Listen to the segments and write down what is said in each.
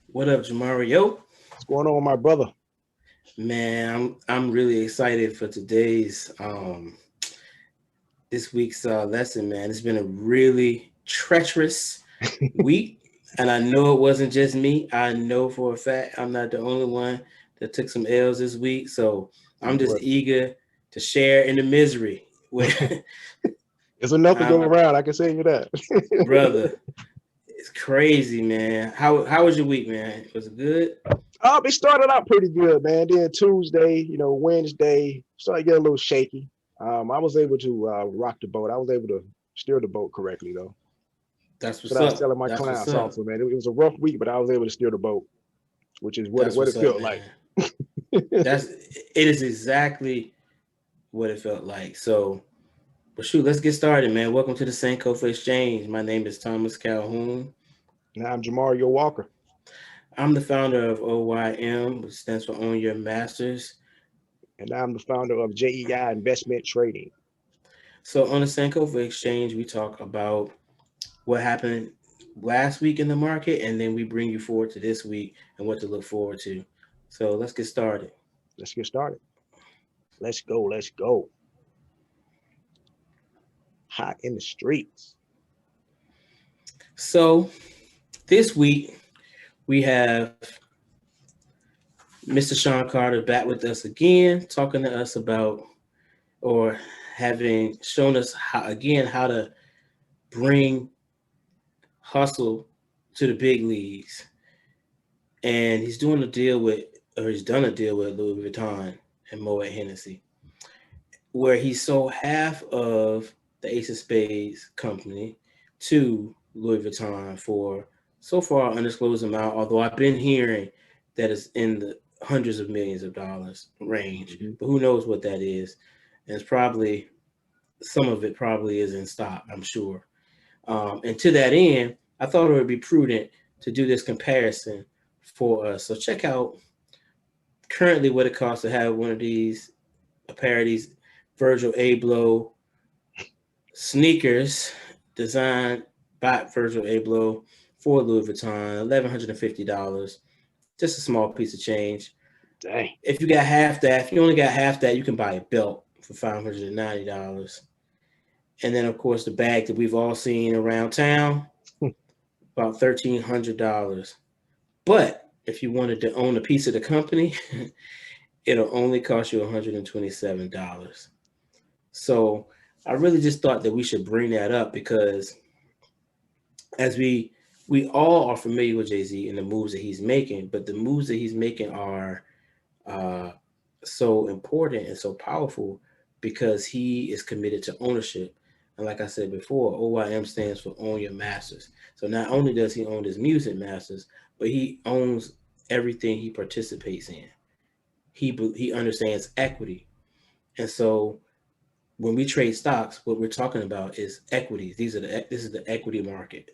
What up, Jamario? What's going on, my brother? Man, I'm really excited for today's this week's lesson, man. It's been a really treacherous week, and I know it wasn't just me. I know for a fact I'm not the only one that took some L's this week. So I'm just But eager to share in the misery with it's enough to go um, around. I can say you that. brother. It's crazy, man. How was your week, man? Was it good? It started out pretty good, man. Then Tuesday, Wednesday, started getting a little shaky. I was able to rock the boat. I was able to steer the boat correctly, though. That's That's what's what I was up. telling my That's what's clients up. also, man. It was a rough week, but I was able to steer the boat, which is what That's it what's up, felt like. man. That's it is exactly what it felt like. So, but shoot, let's get started, man. Welcome to the Sankofa Exchange. My name is Thomas Calhoun. Now I'm Jamario Walker. I'm the founder of OYM, which stands for Own Your Masters. And I'm the founder of JEI Investment Trading. So on the Sankofa Exchange, we talk about what happened last week in the market, and then we bring you forward to this week and what to look forward to. So let's get started. Let's get started. Let's go. Let's go. Hot in the streets. So this week we have Mr. Sean Carter back with us again, talking to us about or having shown us how to bring hustle to the big leagues. And he's doing a deal with, or he's done a deal with Louis Vuitton and Moet Hennessy, where he sold half of the Ace of Spades company to Louis Vuitton for so far undisclosed amount. Although I've been hearing that it's in the hundreds of millions of dollars range, Mhm. but who knows what that is? And it's probably some of it probably is in stock, I'm sure. And to that end, I thought it would be prudent to do this comparison for us. So check out currently what it costs to have one of these a pair of these Virgil Abloh sneakers designed by Virgil Abloh for Louis Vuitton, $1,150. Just a small piece of change. Dang. If you got half that, if you only got half that, you can buy a belt for $590. And then, of course, the bag that we've all seen around town, about $1,300. But if you wanted to own a piece of the company, it'll only cost you $127. So I really just thought that we should bring that up because as we all are familiar with Jay-Z and the moves that he's making, but the moves that he's making are uh, so important and so powerful because he is committed to ownership. And like I said before, OYM stands for Own Your Masters. So not only does he own his music masters, but he owns everything he participates in. He understands equity, and so when we trade stocks, what we're talking about is equities. This is the equity market.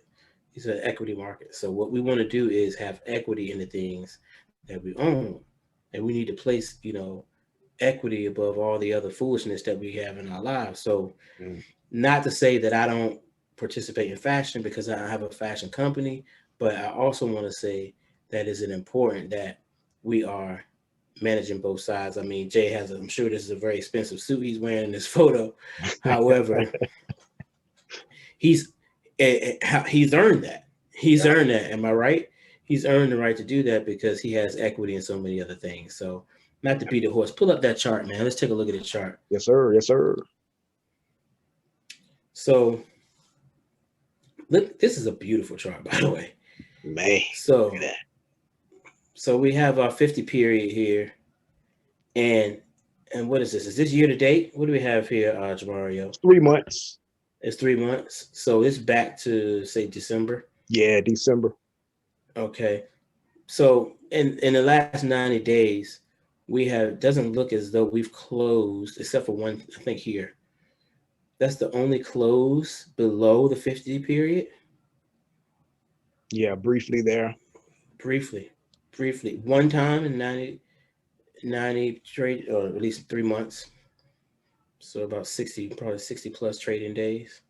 These are the equity market. So what we want to do is have equity in the things that we own, and we need to place equity above all the other foolishness that we have in our lives. So Mm. not to say that I don't participate in fashion because I have a fashion company, but I also want to say that is it important that we are managing both sides. I mean, Jay has, I'm sure this is a very expensive suit he's wearing in this photo. However, he's he's earned that. He's Yeah. earned that. Am I right? He's earned the right to do that because he has equity in so many other things. So, not to beat the horse, pull up that chart, man. Let's take a look at the chart. Yes, sir. Yes, sir. So, look, this is a beautiful chart, by the way. Man, look at So, that. we have our 50 period here, and what is this? Is this year to date? What do we have here, Jamario? It's 3 months. It's 3 months, so it's back to say December. Yeah, December. Okay, so in the last 90 days, we have doesn't look as though we've closed except for one. I think here that's the only close below the 50 period. Yeah, briefly there. Briefly, one time in 90 trade or at least 3 months. So about 60, probably 60 plus trading days.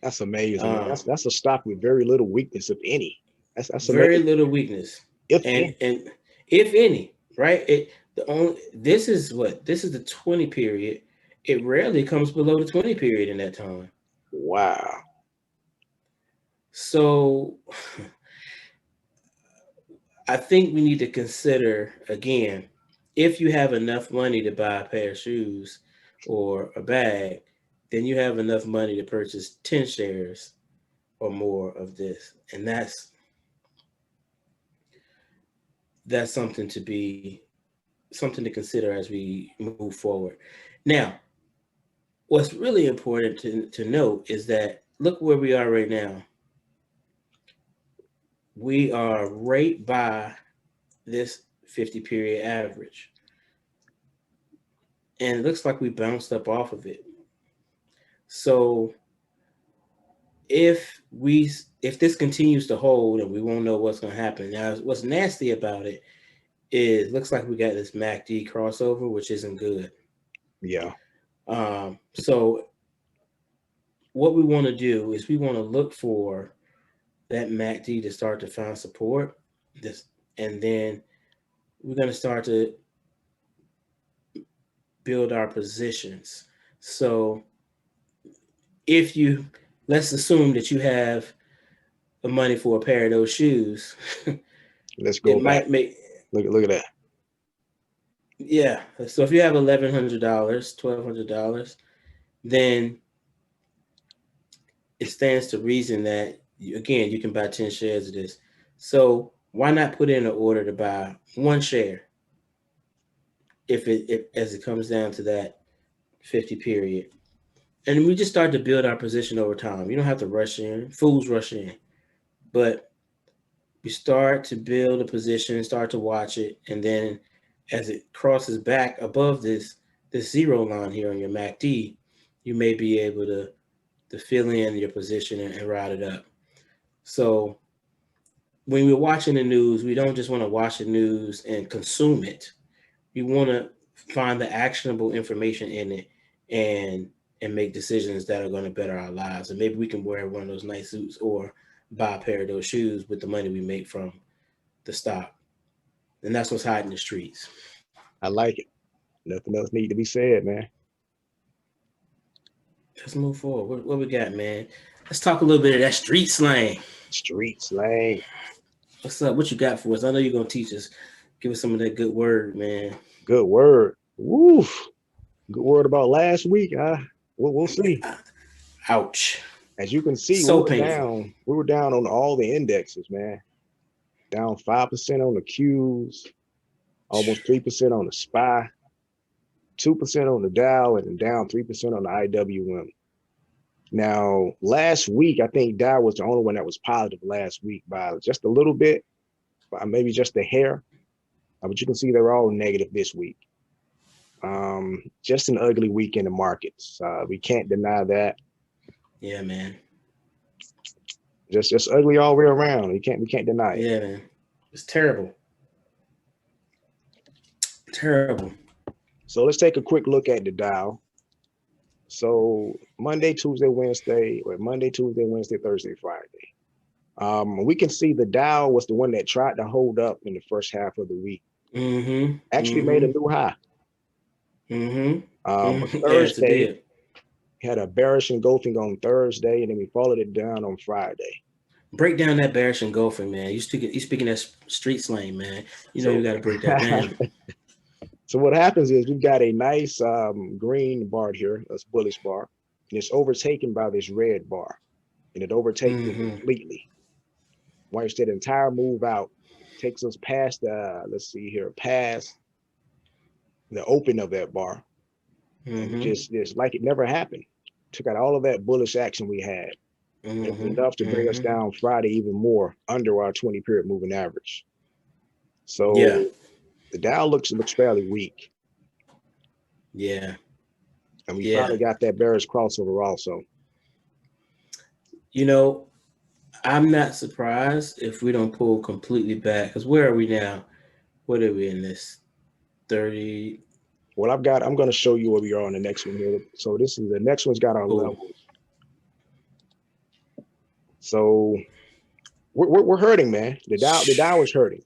That's amazing, man. Uh, That's a stock with very little weakness, if any. That's very amazing. little weakness. If and if any, right? This is the 20 period. It rarely comes below the 20 period in that time. wow. So I think we need to consider again, if you have enough money to buy a pair of shoes or a bag, then you have enough money to purchase 10 shares or more of this. And that's something to consider as we move forward. Now, what's really important to note is that look where we are right now. We are right by this 50 period average. And it looks like we bounced up off of it. So if this continues to hold, and we won't know what's going to happen. Now, what's nasty about it is looks like we got this MACD crossover, which isn't good. Yeah. So what we want to do is we want to look for that MACD to start to find support. And then we're going to start to build our positions. So let's assume that you have the money for a pair of those shoes. Let's go back. Look at that. Yeah. So if you have $1,100, $1,200, then it stands to reason that you can buy 10 shares of this. So why not put in an order to buy one share if as it comes down to that 50 period? And we just start to build our position over time. You don't have to rush in. Fools rush in. But we start to build a position, start to watch it, and then as it crosses back above this zero line here on your MACD, you may be able to fill in your position and ride it up. So when we're watching the news, we don't just want to watch the news and consume it. We want to find the actionable information in it and make decisions that are going to better our lives. And maybe we can wear one of those nice suits or buy a pair of those shoes with the money we make from the stock. And that's what's hot in the streets. I like it. Nothing else need to be said, man. Let's move forward. What we got, man? Let's talk a little bit of that street slang. Street slang. What's up? What you got for us? I know you're going to teach us. Give us some of that good word, man. Good word. Woof. Good word about last week, huh? We'll see. Ouch. As you can see, so we were down on all the indexes, man. Down 5% on the Qs, almost 3% on the SPY, 2% on the Dow, and down 3% on the IWM. Now, last week, I think Dow was the only one that was positive last week by just a little bit, by maybe just a hair. But you can see they're all negative this week. Just an ugly week in the markets. We can't deny that. Yeah, man. Just ugly all the way around. We can't deny it. Yeah, man. It's terrible. Terrible. So let's take a quick look at the Dow. So Monday, Tuesday, Wednesday, Thursday, Friday. We can see the Dow was the one that tried to hold up in the first half of the week. Actually made a new high. Thursday had a bearish engulfing on Thursday, and then we followed it down on Friday. Break down that bearish engulfing, man. You speaking that street slang, man. You got to break that down. So what happens is we've got a nice green bar here, that's bullish bar, and it's overtaken by this red bar, and it overtakes it completely. Once that entire move out takes us past past the open of that bar, just like it never happened. Took out all of that bullish action we had. It was enough to bring us down Friday even more under our 20 period moving average. So the Dow looks fairly weak. Yeah. And we finally got that bearish crossover also. I'm not surprised if we don't pull completely back, because where are we now? What are we in this 30? Well, I'm going to show you where we are on the next one here. So the next one's got our levels. So we're hurting, man. The Dow is hurting.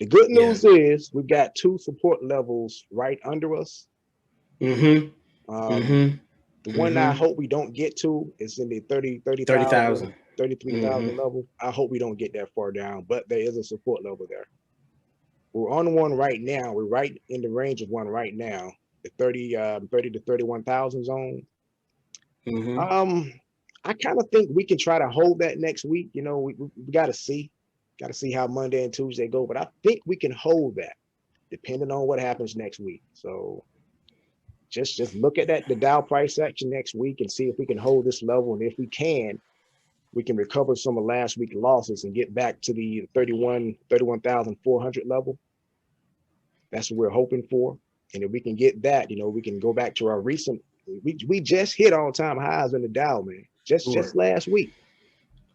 The good news is we've got 2 support levels right under us. The one I hope we don't get to is in the 30,000, 33,000 level. I hope we don't get that far down, but there is a support level there. We're on one right now. We're right in the range of one right now, the 30 to 31,000 zone. I kind of think we can try to hold that next week. You know, we got to see how Monday and Tuesday go, but I think we can hold that depending on what happens next week. So just look at the Dow price action next week and see if we can hold this level. And if we can recover some of last week's losses and get back to the 31,400 level. That's what we're hoping for. And if we can get that, you know, we can go back to our recent, we just hit all-time highs in the Dow, man, just last week.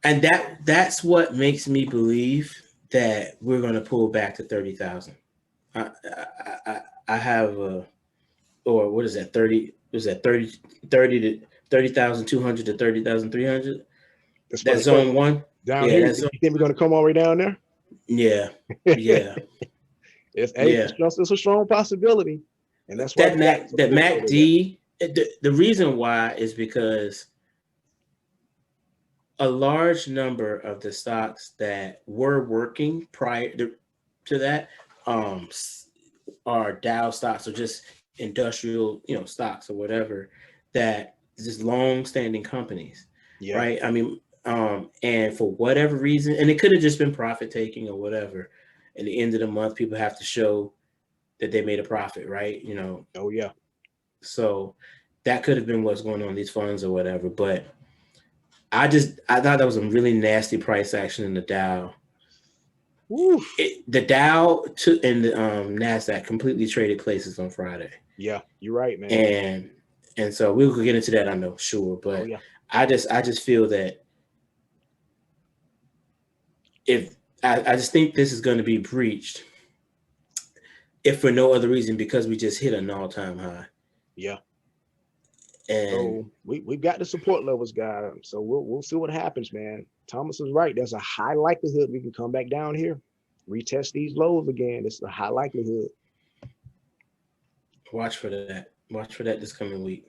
And that's what makes me believe that we're going to pull back to 30,000. I have or what is that, 30 to 30,200 to 30,000,300? That's zone one. Down here, you think we're going to come all the way down there? Yeah. It's a strong possibility. And that's why that MACD, the reason why is because a large number of the stocks that were working prior to that are Dow stocks or just industrial, stocks or whatever, that just long-standing companies, right? I mean, and for whatever reason, and it could have just been profit taking or whatever. At the end of the month, people have to show that they made a profit, right? Oh yeah. So that could have been what's going on in these funds or whatever. But I thought that was a really nasty price action in the Dow. The Dow and the Nasdaq completely traded places on Friday. Yeah, you're right, man. And so we'll get into that, I know, sure. But I just feel that if I just think this is going to be breached, if for no other reason, because we just hit an all-time high. Yeah. And so we've got the support levels, guys. So we'll see what happens, man. Thomas is right. There's a high likelihood we can come back down here, retest these lows again. It's a high likelihood. Watch for that. Watch for that this coming week.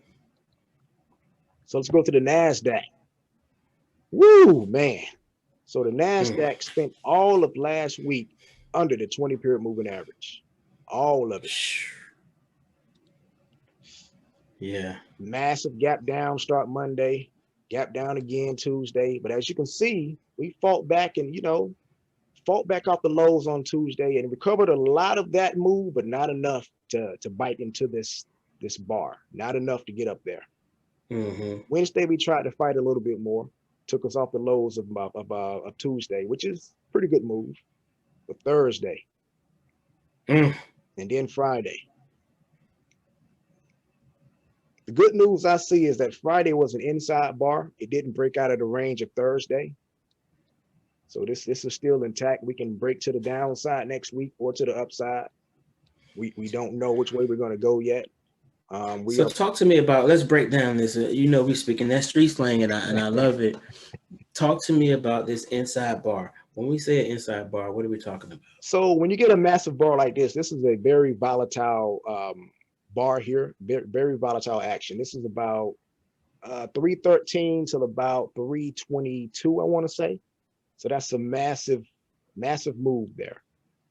So let's go to the Nasdaq. Woo, man. So the Nasdaq spent all of last week under the 20-period moving average. All of it. Yeah. Massive gap down start Monday, gap down again Tuesday. But as you can see, we fought back and, fought back off the lows on Tuesday and recovered a lot of that move, but not enough to bite into this bar. Not enough to get up there. Wednesday, we tried to fight a little bit more. Took us off the lows of Tuesday, which is a pretty good move. But Thursday, and then Friday. The good news I see is that Friday was an inside bar. It didn't break out of the range of Thursday. So this is still intact. We can break to the downside next week or to the upside. We don't know which way we're going to go yet. So talk to me about, let's break down this. We speaking that street slang and I love it. Talk to me about this inside bar. When we say an inside bar, what are we talking about? So when you get a massive bar like this is a very volatile bar here, very volatile action. This is about 313 till about 322, I want to say. So that's a massive move there.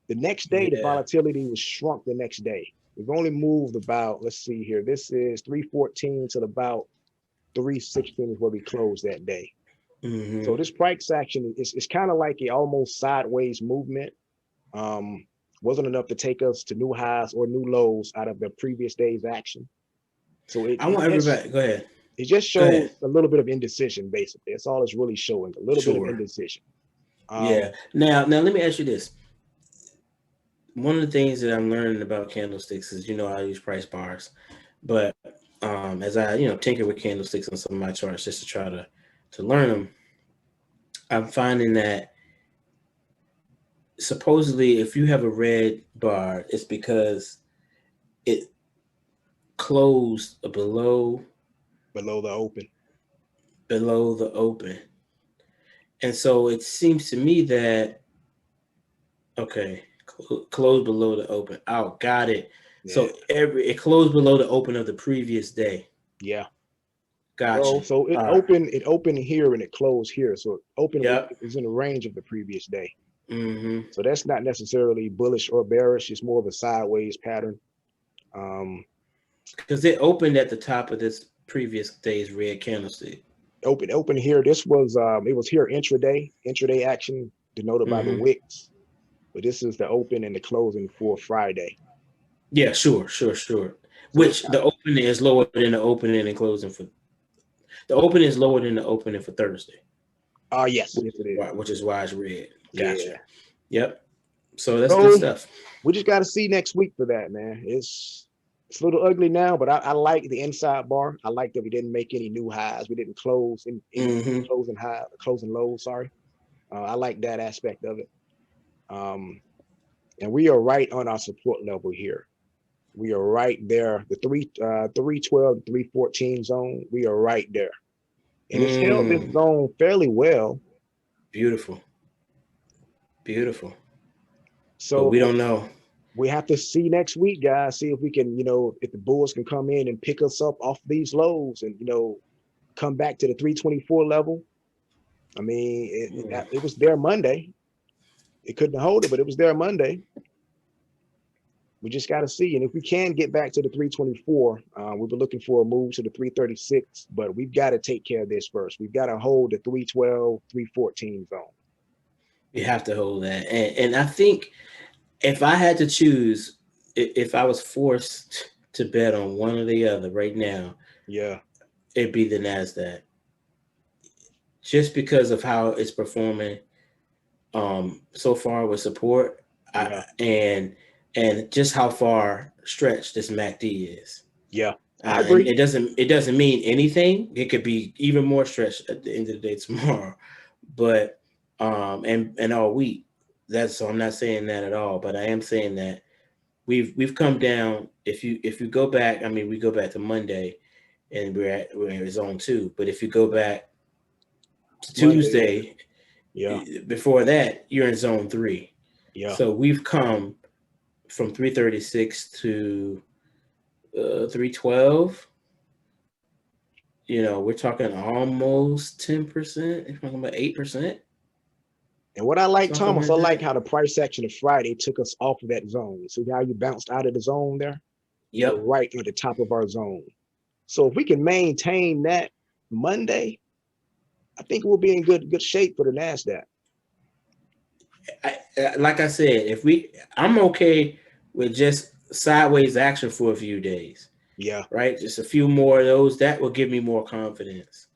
The next day, the volatility was shrunk the next day. We've only moved about, let's see here, this is 314 till about 316 is where we closed that day. So this price action is kind of like a almost sideways movement. Wasn't enough to take us to new highs or new lows out of the previous day's action. So everybody, go ahead. It just shows a little bit of indecision, basically. That's all it's really showing, a little bit of indecision. Now let me ask you this. One of the things that I'm learning about candlesticks is, I use price bars, but as I, tinker with candlesticks on some of my charts just to try to learn them, I'm finding that supposedly if you have a red bar, it's because it closed below the open. And so it seems to me that, okay, Close below the open. Oh, got it. Yeah. So it closed below the open of the previous day. Yeah. Gotcha. So it opened here and it closed here. So it opened is in the range of the previous day. Mm-hmm. So that's not necessarily bullish or bearish. It's more of a sideways pattern. Because it opened at the top of this previous day's red candlestick. Open here. This was it was here intraday action denoted by the wicks. But this is the open and the closing for Friday. Yeah, sure. So which the opening is lower than the opening and closing for. The opening is lower than the opening for Thursday. Yes, it is. Which is why it's red. Gotcha. Yeah. Yep. So that's good stuff. We just got to see next week for that, man. It's a little ugly now, but I like the inside bar. I like that we didn't make any new highs. We didn't close in closing lows. Sorry. I like that aspect of it. And we are right on our support level here. We are right there. The 312, 314 zone. We are right there, and it's held this zone fairly well. Beautiful. So but we don't know. We have to see next week, guys. See if we can, if the bulls can come in and pick us up off these lows and come back to the 324 level. I mean, it was there Monday. It couldn't hold it, but it was there Monday. We just got to see. And if we can get back to the 324, we've been looking for a move to the 336, but we've got to take care of this first. We've got to hold the 312, 314 zone. We have to hold that. And I think if I had to choose, if I was forced to bet on one or the other right now, it'd be the Nasdaq. Just because of how it's performing so far with support, and just how far stretched this MACD is. Yeah, I agree. It doesn't mean anything. It could be even more stretched at the end of the day tomorrow, but and all week. So I'm not saying that at all, but I am saying that we've come down. If you go back, I mean, we go back to Monday, and we're in zone 2. But if you go back to Tuesday, before that, you're in zone 3. Yeah. So we've come from 336 to 312. We're talking almost 10%. We're talking about 8%. And what I like, Thomas, I like how the price action of Friday took us off of that zone. So how you bounced out of the zone there? Yep. We're right at the top of our zone. So if we can maintain that Monday, I think we'll be in good shape for the Nasdaq. Like I said, I'm okay with just sideways action for a few days. Yeah. Right. Just a few more of those. That will give me more confidence.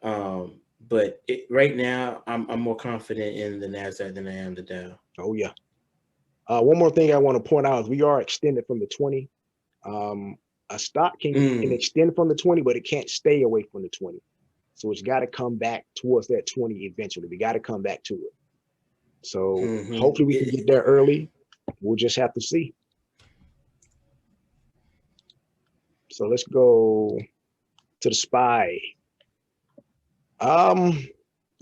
But right now, I'm more confident in the Nasdaq than I am the Dow. Oh yeah. One more thing I want to point out is we are extended from the 20. A stock can extend from the 20, but it can't stay away from the 20. So it's got to come back towards that 20 eventually. We got to come back to it. So hopefully we can get there early. We'll just have to see. So let's go to the SPY. The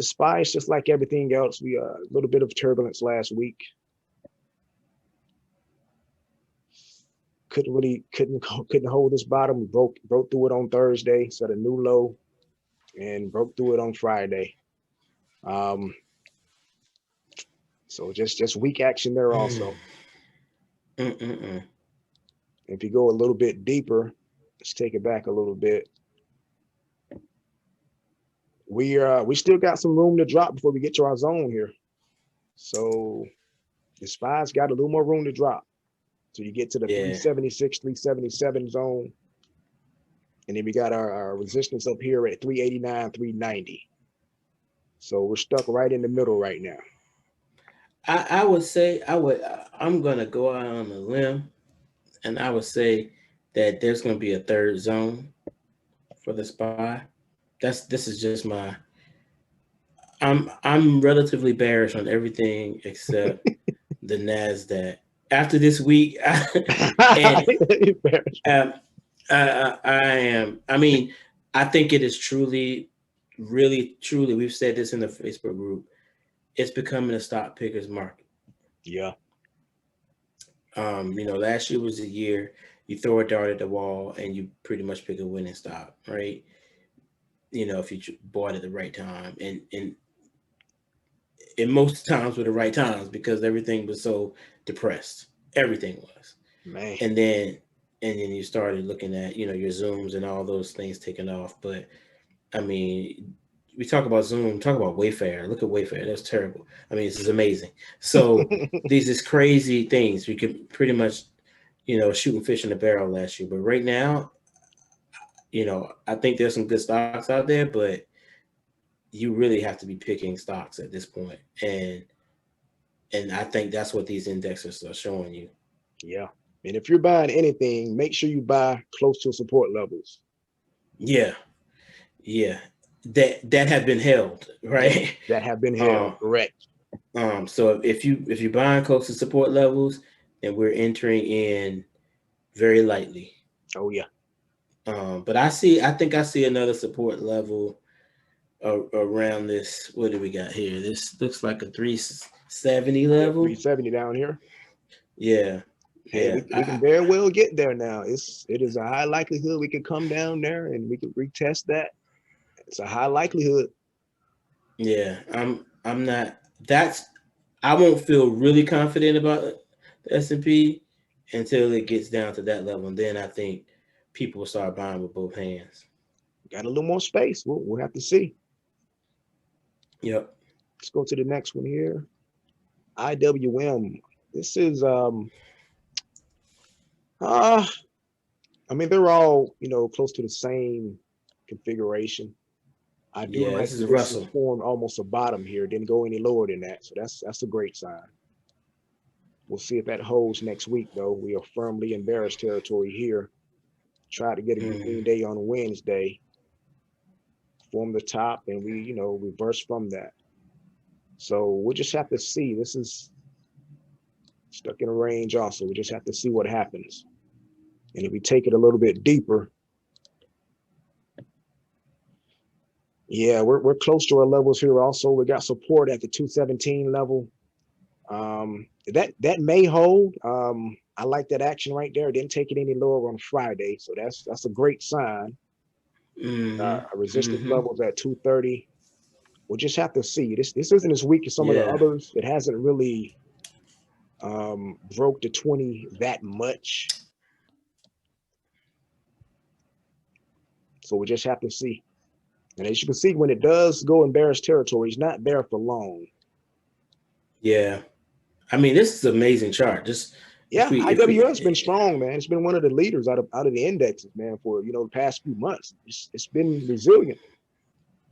SPY is just like everything else. We a little bit of turbulence last week. Couldn't hold this bottom. We broke through it on Thursday, set a new low, and broke through it on Friday. So just weak action there also. If you go a little bit deeper, let's take it back a little bit. We still got some room to drop before we get to our zone here. So the SPY's got a little more room to drop. So you get to the 376, 377 zone. And then we got our resistance up here at 389, 390. So we're stuck right in the middle right now. I would say I'm gonna go out on a limb, and I would say that there's gonna be a third zone for the SPY. This is just my. I'm relatively bearish on everything except the Nasdaq. After this week, I am. I mean, I think it is truly, really, truly. We've said this in the Facebook group. It's becoming a stock pickers market. Yeah. Last year was the year you throw a dart at the wall and you pretty much pick a winning stock, right? If you bought at the right time, and most times were the right times because everything was so depressed. Everything was, Man. and then you started looking at your Zooms and all those things taking off. But I mean, we talk about Zoom, talk about Wayfair. Look at Wayfair. That's terrible. I mean, this is amazing. So these is crazy things. We could pretty much, shooting fish in a barrel last year. But right now, I think there's some good stocks out there, but you really have to be picking stocks at this point. And I think that's what these indexes are showing you. Yeah. And if you're buying anything, make sure you buy close to support levels. Yeah. Yeah. That have been held, right? That have been held, correct. So if you're buying close to support levels, then we're entering in very lightly. Oh yeah. But I think I see another support level around this. What do we got here? This looks like a 370 level. 370 down here. Yeah. Hey, we can very well get there now. It is a high likelihood we could come down there and we could retest that. It's a high likelihood. Yeah, I'm not. I won't feel really confident about the S&P until it gets down to that level, and then I think people will start buying with both hands. Got a little more space. We'll have to see. Yep. Let's go to the next one here. IWM. This is I mean, they're all close to the same configuration. I do like this is Russell. Formed almost a bottom here. Didn't go any lower than that, so that's a great sign. We'll see if that holds next week, though. We are firmly in bearish territory here. Try to get a green day on Wednesday. Form the top, and we reverse from that. So we'll just have to see. This is stuck in a range also. We just have to see what happens. And if we take it a little bit deeper, yeah, we're close to our levels here also. We got support at the 217 level. That may hold. I like that action right there. Didn't take it any lower on Friday, so that's a great sign. Our resistance levels at 230. We'll just have to see. This isn't as weak as some of the others. It hasn't really broke the 20 that much. So we'll just have to see. And as you can see, when it does go in bearish territory, it's not there for long. Yeah. I mean, this is an amazing chart. IWM's been strong, man. It's been one of the leaders out of the indexes, man, for the past few months. It's been resilient.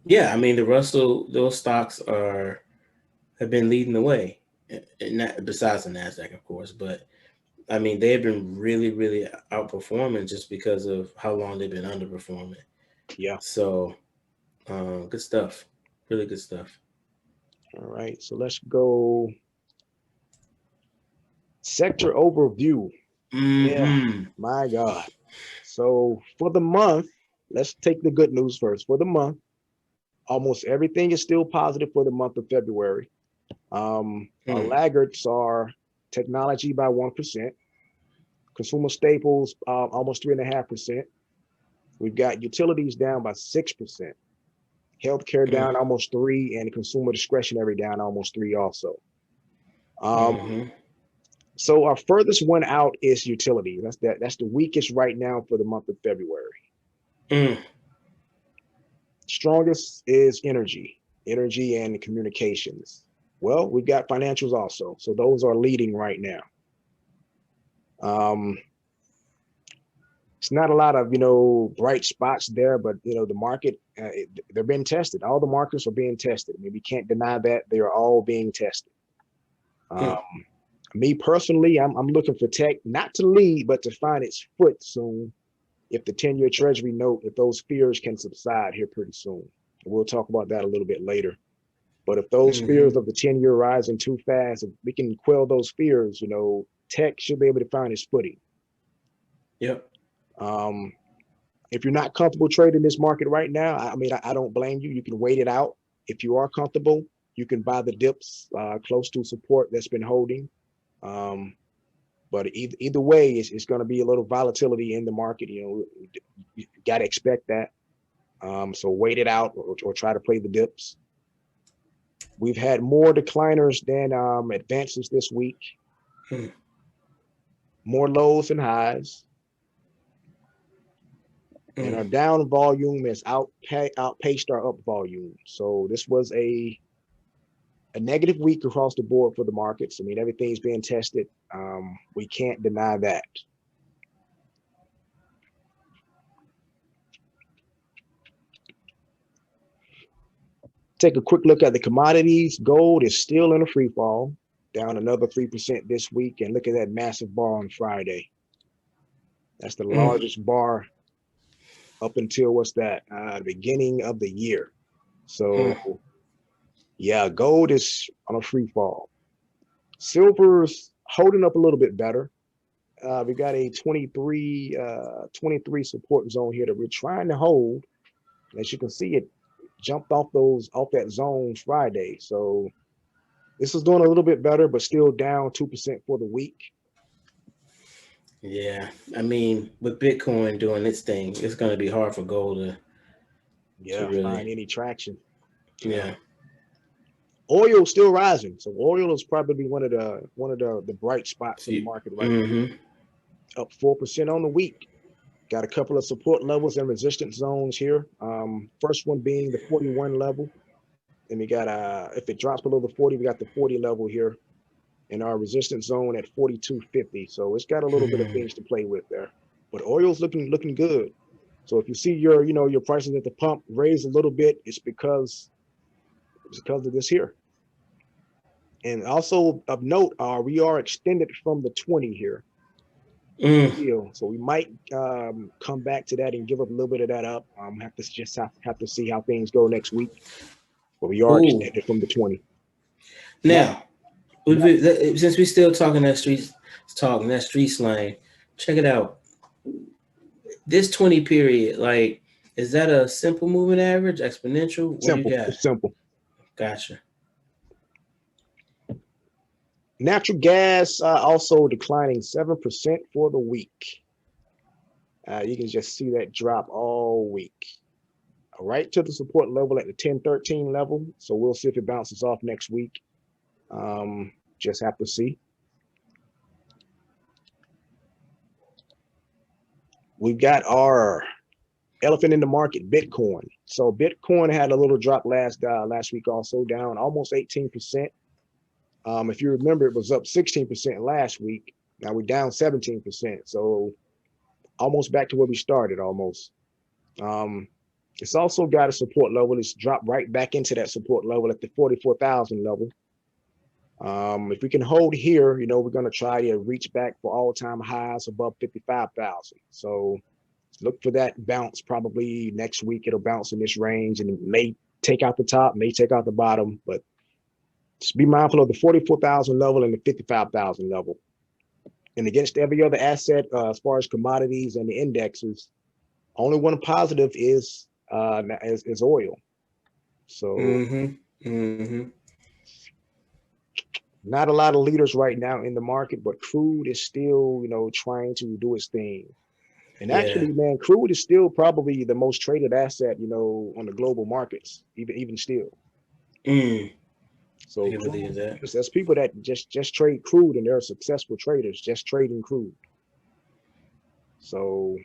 Yeah, I mean, the Russell, those stocks have been leading the way, and not besides the Nasdaq, of course, but I mean, they've been really, really outperforming just because of how long they've been underperforming. Yeah. So, good stuff. Really good stuff. All right. So let's go sector overview. Yeah. My God. So for the month, let's take the good news first. For the month, almost everything is still positive for the month of February. Our laggards are technology by 1%, consumer staples almost 3.5%. We've got utilities down by 6%, healthcare down almost 3%, and consumer discretionary down almost 3% also. So our furthest one out is utility. That's the weakest right now for the month of February. Strongest is energy and communications. Well, we've got financials also. So those are leading right now. It's not a lot of, bright spots there, but, the market, they're being tested. All the markets are being tested. I mean, we can't deny that they are all being tested. Me personally, I'm looking for tech, not to lead, but to find its foot soon. If the 10-year Treasury note, if those fears can subside here pretty soon. And we'll talk about that a little bit later. But if those fears of the 10-year rising too fast, if we can quell those fears, tech should be able to find its footing. Yep. If you're not comfortable trading this market right now, I don't blame you. You can wait it out. If you are comfortable, you can buy the dips close to support that's been holding. But either way, it's going to be a little volatility in the market. You got to expect that. So wait it out or try to play the dips. We've had more decliners than advances this week. More lows and highs. And our down volume has outpaced our up volume. So this was a negative week across the board for the markets. I mean, everything's being tested. We can't deny that. Take a quick look at the commodities. Gold is still in a free fall, down another 3% this week. And look at that massive bar on Friday. That's the largest bar up until what's that? Beginning of the year. So yeah, gold is on a free fall. Silver's holding up a little bit better. We got a 23 support zone here that we're trying to hold. As you can see, it jumped off that zone Friday. So this is doing a little bit better, but still down 2% for the week. Yeah, I mean, with Bitcoin doing its thing, it's going to be hard for gold to really find any traction. Yeah. Oil still rising, so oil is probably one of the bright spots in the market right now. Up 4% on the week. Got a couple of support levels and resistance zones here. First one being the 41 level. Then we got if it drops below the 40, we got the 40 level here in our resistance zone at 42.50. So it's got a little bit of things to play with there. But oil's looking good. So if you see your prices at the pump raise a little bit, it's because of this here. And also of note, we are extended from the 20 here. So we might come back to that and give up a little bit of that up. Have to see how things go next week. But we are extended from the 20. Now, since we're still talking that street slang, check it out. This 20 period, like, is that a simple moving average, exponential? What simple. You got? It's simple. Gotcha. Natural gas also declining 7% for the week. You can just see that drop all week. Right to the support level at the 1013 level. So we'll see if it bounces off next week. Just have to see. We've got our elephant in the market, Bitcoin. So Bitcoin had a little drop last week, also down almost 18%. If you remember, it was up 16% last week. Now we're down 17%. So almost back to where we started almost. It's also got a support level. It's dropped right back into that support level at the 44,000 level. If we can hold here, we're going to try to reach back for all-time highs above 55,000. So look for that bounce probably next week. It'll bounce in this range and it may take out the top, may take out the bottom, but just be mindful of the 44,000 level and the 55,000 level. And against every other asset, as far as commodities and the indexes, only one positive is oil. So not a lot of leaders right now in the market, but crude is still, trying to do its thing. And actually, man, crude is still probably the most traded asset, on the global markets, even still. So there's people that just trade crude, and they're successful traders just trading crude. So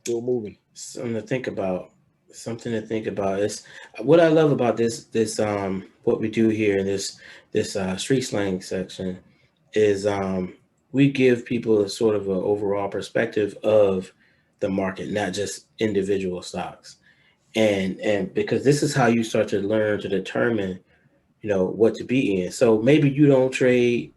still moving. Something to think about is what I love about this what we do here in this street slang section is we give people a sort of an overall perspective of the market, not just individual stocks. And because this is how you start to learn to determine, what to be in. So maybe you don't trade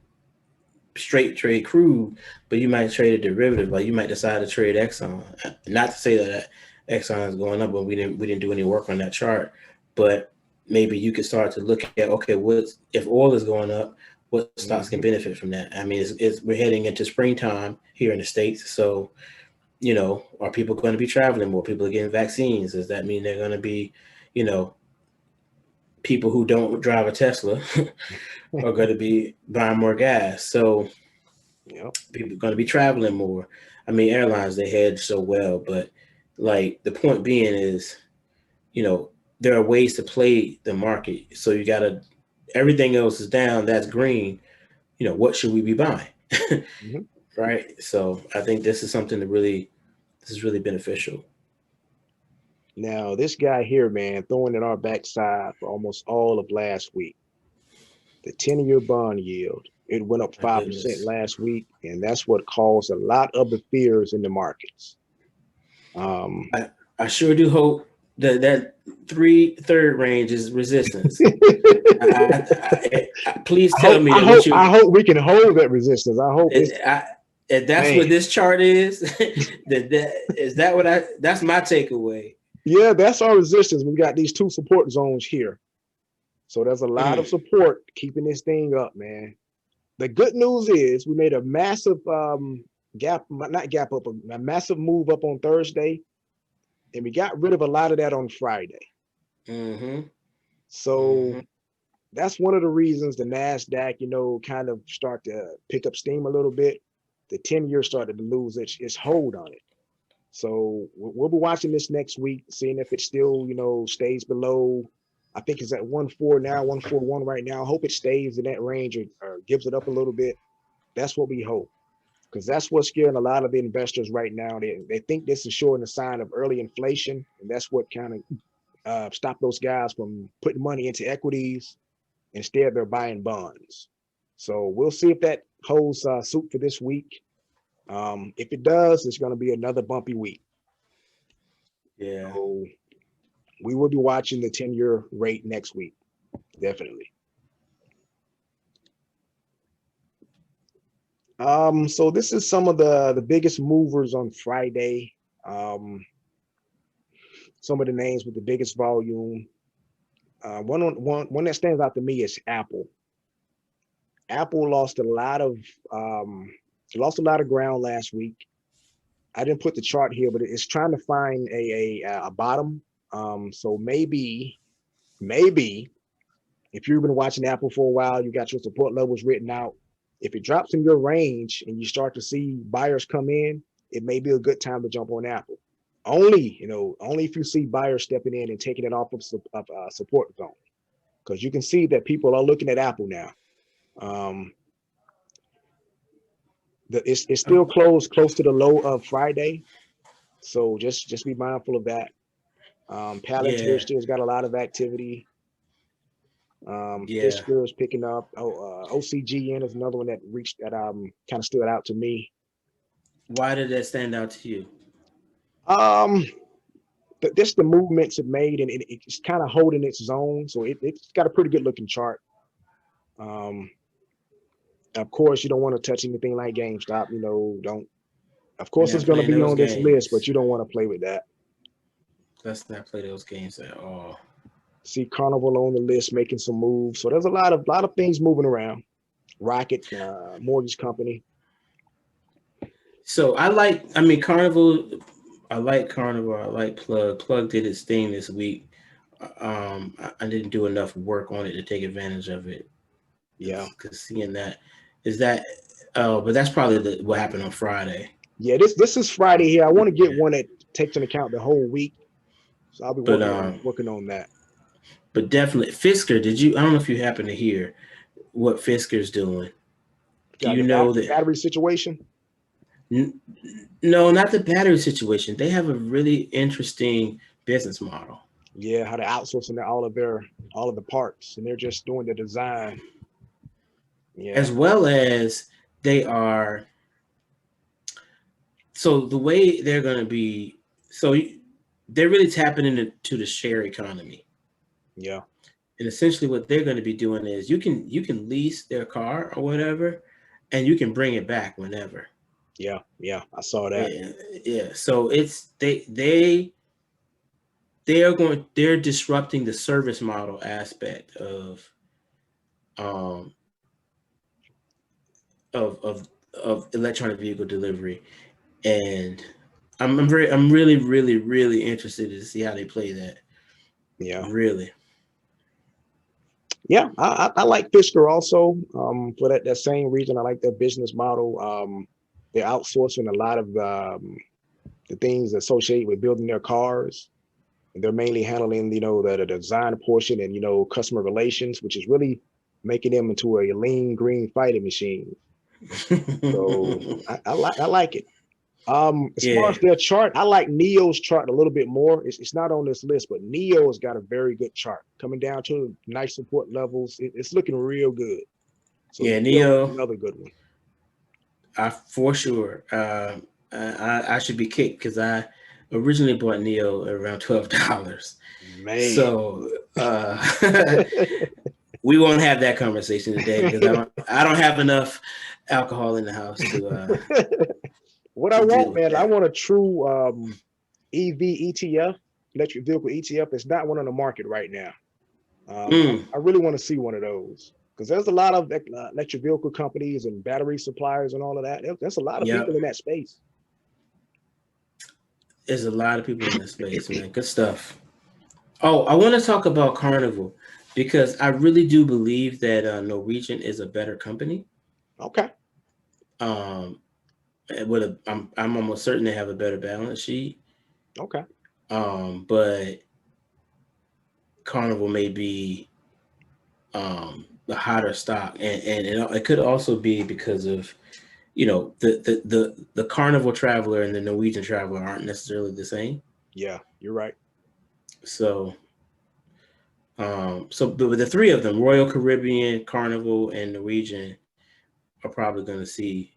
crude, but you might trade a derivative. Like you might decide to trade Exxon. Not to say that Exxon is going up, but we didn't do any work on that chart. But maybe you could start to look at, okay, if oil is going up, what stocks can benefit from that? I mean, we're heading into springtime here in the States, so are people going to be traveling more? People are getting vaccines. Does that mean they're going to be, people who don't drive a Tesla are going to be buying more gas? So, Yep. People are going to be traveling more. I mean, airlines, they hedge so well, but like the point being is, there are ways to play the market. So you got to, everything else is down, that's green. What should we be buying? Mhm. Right. So I think this is something this is really beneficial. Now, this guy here, man, throwing in our backside for almost all of last week. The 10-year bond yield, it went up My 5% goodness. last week, and that's what caused a lot of the fears in the markets. Um, I sure do hope that 3/3 range is resistance. Please tell me that what you I hope we can hold that resistance. I hope it's if that's man. what this chart is. That's my takeaway. Yeah, that's our resistance. We got these two support zones here. So there's a lot of support keeping this thing up, man. The good news is we made a massive not gap up, a massive move up on Thursday, and we got rid of a lot of that on Friday. So that's one of the reasons the Nasdaq, kind of start to pick up steam a little bit. The 10-year started to lose its hold on it. So we'll be watching this next week, seeing if it still, stays below. I think it's at 1.4 now, 1.41 right now. I hope it stays in that range or gives it up a little bit. That's what we hope, because that's what's scaring a lot of the investors right now. They think this is showing a sign of early inflation, and that's what kind of stopped those guys from putting money into equities. Instead, they're buying bonds. So we'll see if that holds suit for this week. If it does, it's going to be another bumpy week. Yeah. So we will be watching the 10-year rate next week, definitely. So this is some of the biggest movers on Friday. Some of the names with the biggest volume. One that stands out to me is Apple. Apple lost a lot of ground last week. I didn't put the chart here, but it's trying to find a bottom. So maybe if you've been watching Apple for a while, you got your support levels written out. If it drops in your range and you start to see buyers come in, it may be a good time to jump on Apple. Only if you see buyers stepping in and taking it off of support zone, because you can see that people are looking at Apple now. It's still close to the low of Friday, so just be mindful of that. Palantir still's got a lot of activity. Fisker is picking up. OCGN is another one that kind of stood out to me. Why did that stand out to you? Just the movements it made, and it's kind of holding its zone. So it's got a pretty good looking chart. Of course, you don't want to touch anything like GameStop. Don't. Of course, it's going to be on this list, but you don't want to play with that. Let's not play those games at all. See Carnival on the list making some moves. So there's a lot of things moving around. Rocket Mortgage Company. So Carnival. I like Carnival. I like Plug. Plug did its thing this week. I didn't do enough work on it to take advantage of it. Yeah, because seeing that is that. But that's probably what happened on Friday. Yeah, this is Friday here. I want to get one that takes into account the whole week. So I'll be working on that. But definitely, Fisker. I don't know if you happen to hear what Fisker's doing. Do you know the battery situation? No, not the battery situation. They have a really interesting business model. Yeah, how they're outsourcing all of the parts, and they're just doing the design. Yeah, as well as they are. So the way they're going to be, they're really tapping into the share economy. Yeah. And essentially what they're going to be doing is you can lease their car or whatever, and you can bring it back whenever. Yeah, I saw that. Yeah. So it's they're disrupting the service model aspect of electronic vehicle delivery, and I'm really interested to see how they play that. Yeah, really. Yeah, I like Fisker also for that same reason. I like their business model. They're outsourcing a lot of the things associated with building their cars. And they're mainly handling, the design portion and, customer relations, which is really making them into a lean green fighting machine. So I like it. As far as their chart, I like Neo's chart a little bit more. It's not on this list, but Neo's got a very good chart coming down to nice support levels. It's looking real good. So yeah, Neo, another good one. For sure. I should be kicked because I originally bought Neo at around $12. Man. So we won't have that conversation today because I don't have enough alcohol in the house to. What I want, man, I want a true EV ETF, electric vehicle ETF. It's not one on the market right now. I really want to see one of those because there's a lot of electric vehicle companies and battery suppliers and all of that. There's a lot of people in that space. There's a lot of people in that space, man. Good stuff. Oh, I want to talk about Carnival because I really do believe that Norwegian is a better company. Okay. I'm almost certain they have a better balance sheet. Okay. But Carnival may be the hotter stock, and it could also be because of the Carnival traveler and the Norwegian traveler aren't necessarily the same. Yeah, you're right. So but with the three of them, Royal Caribbean, Carnival, and Norwegian, are probably going to see.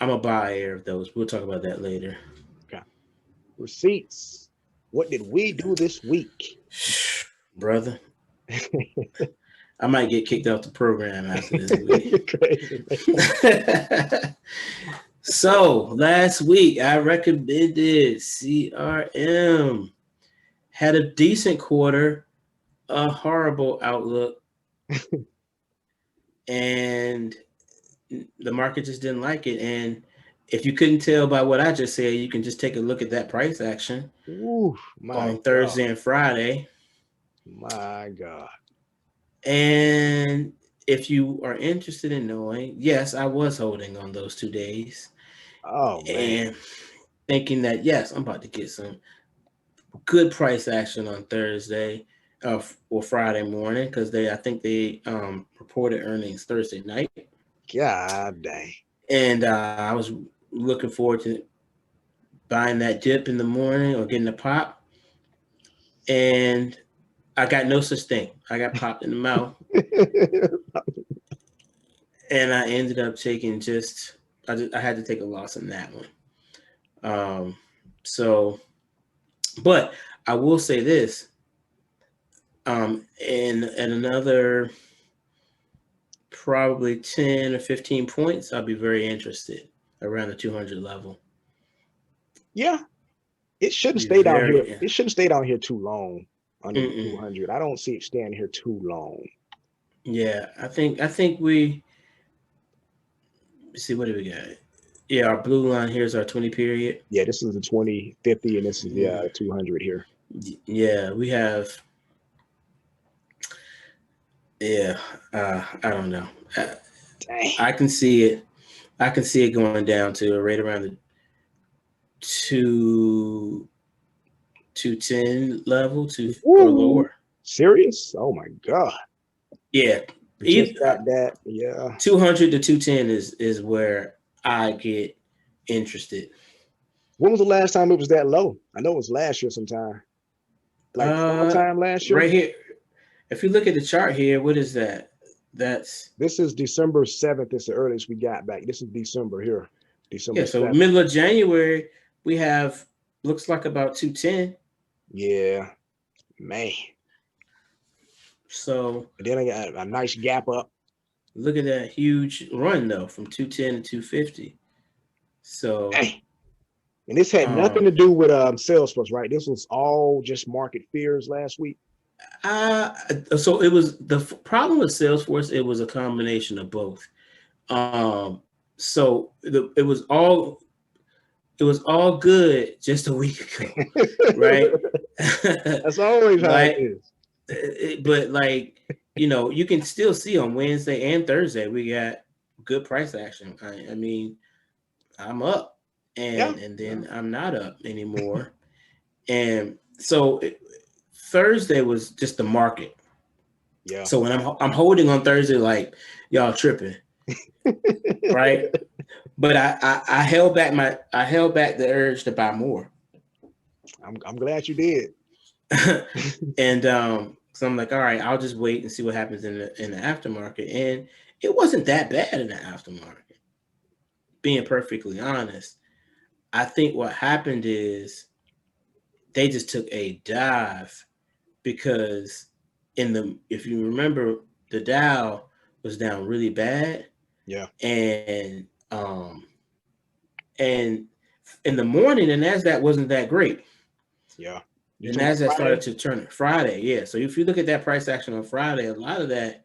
I'm a buyer of those. We'll talk about that later. Okay. Receipts. What did we do this week? Brother. I might get kicked off the program after this week. So last week I recommended CRM. Had a decent quarter, a horrible outlook, and the market just didn't like it. And if you couldn't tell by what I just said, you can just take a look at that price action on Thursday and Friday. My God. And if you are interested in knowing, yes, I was holding on those 2 days. Oh, man. And thinking that, yes, I'm about to get some good price action on Thursday or Friday morning because I think they reported earnings Thursday night. God dang. And I was looking forward to buying that dip in the morning or getting a pop. And I got no such thing. I got popped in the mouth. And I ended up taking I had to take a loss on that one. But I will say this. And at another probably 10 or 15 points, I'll be very interested around the 200 level. Yeah. It shouldn't stay down here. It shouldn't stay down here too long under 200. I don't see it staying here too long. Yeah, I think we see, what do we got? Yeah, our blue line here is our 20 period. Yeah, this is the 20, 50, and this is the 200 here. Yeah, we have. Yeah, I don't know. I can see it. I can see it going down to right around the 210 level or lower. Serious? Oh my God. Yeah. Just got that. Yeah. 200 to 210 is where I get interested. When was the last time it was that low? I know it was last year sometime. Like sometime last year. Right here. If you look at the chart here, what is that? This is December 7th. It's the earliest we got back. This is December here. December 7th. So middle of January, we have looks like about 210. Yeah, man. So and then I got a nice gap up. Look at that huge run though, from 210 to 250. So and this had nothing to do with Salesforce, right? This was all just market fears last week. So it was the problem with Salesforce. It was a combination of both. So it was all good just a week ago, right? That's always how it is. But like you know, you can still see on Wednesday and Thursday we got good price action. I mean, I'm up, Yeah. and then I'm not up anymore. And so Thursday was just the market. Yeah. So when I'm holding on Thursday, like y'all tripping, right? But I held back the urge to buy more. I'm glad you did. And so I'm like, all right, I'll just wait and see what happens in the aftermarket. And it wasn't that bad in the aftermarket. Being perfectly honest, I think what happened is they just took a dive because if you remember, the Dow was down really bad. Yeah. And in the morning, the Nasdaq wasn't that great. Yeah. The Nasdaq started to turn it Friday. Yeah. So if you look at that price action on Friday, a lot of that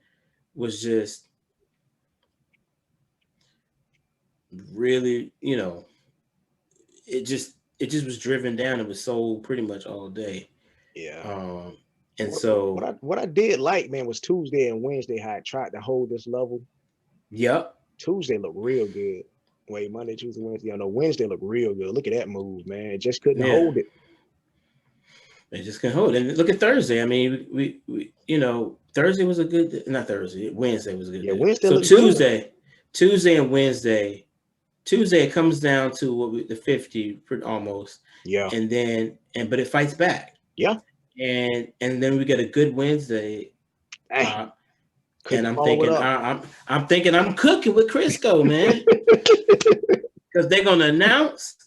was just really, you know, it just was driven down. It was sold pretty much all day. Yeah. And so what I did like, man, was Tuesday and Wednesday how I tried to hold this level. Yep. Tuesday looked real good. Wait, Monday, Tuesday, Wednesday. No, Wednesday looked real good. Look at that move, man. It just couldn't hold it. It just couldn't hold it. And look at Thursday. I mean, we you know, Thursday was a good, not Thursday, Wednesday was a good day. Wednesday. So Tuesday and Wednesday. Tuesday it comes down to the 50 almost. Yeah. And then but it fights back. Yeah. And then we get a good Wednesday. And I'm thinking I'm cooking with Crisco, man. Because they're gonna announce,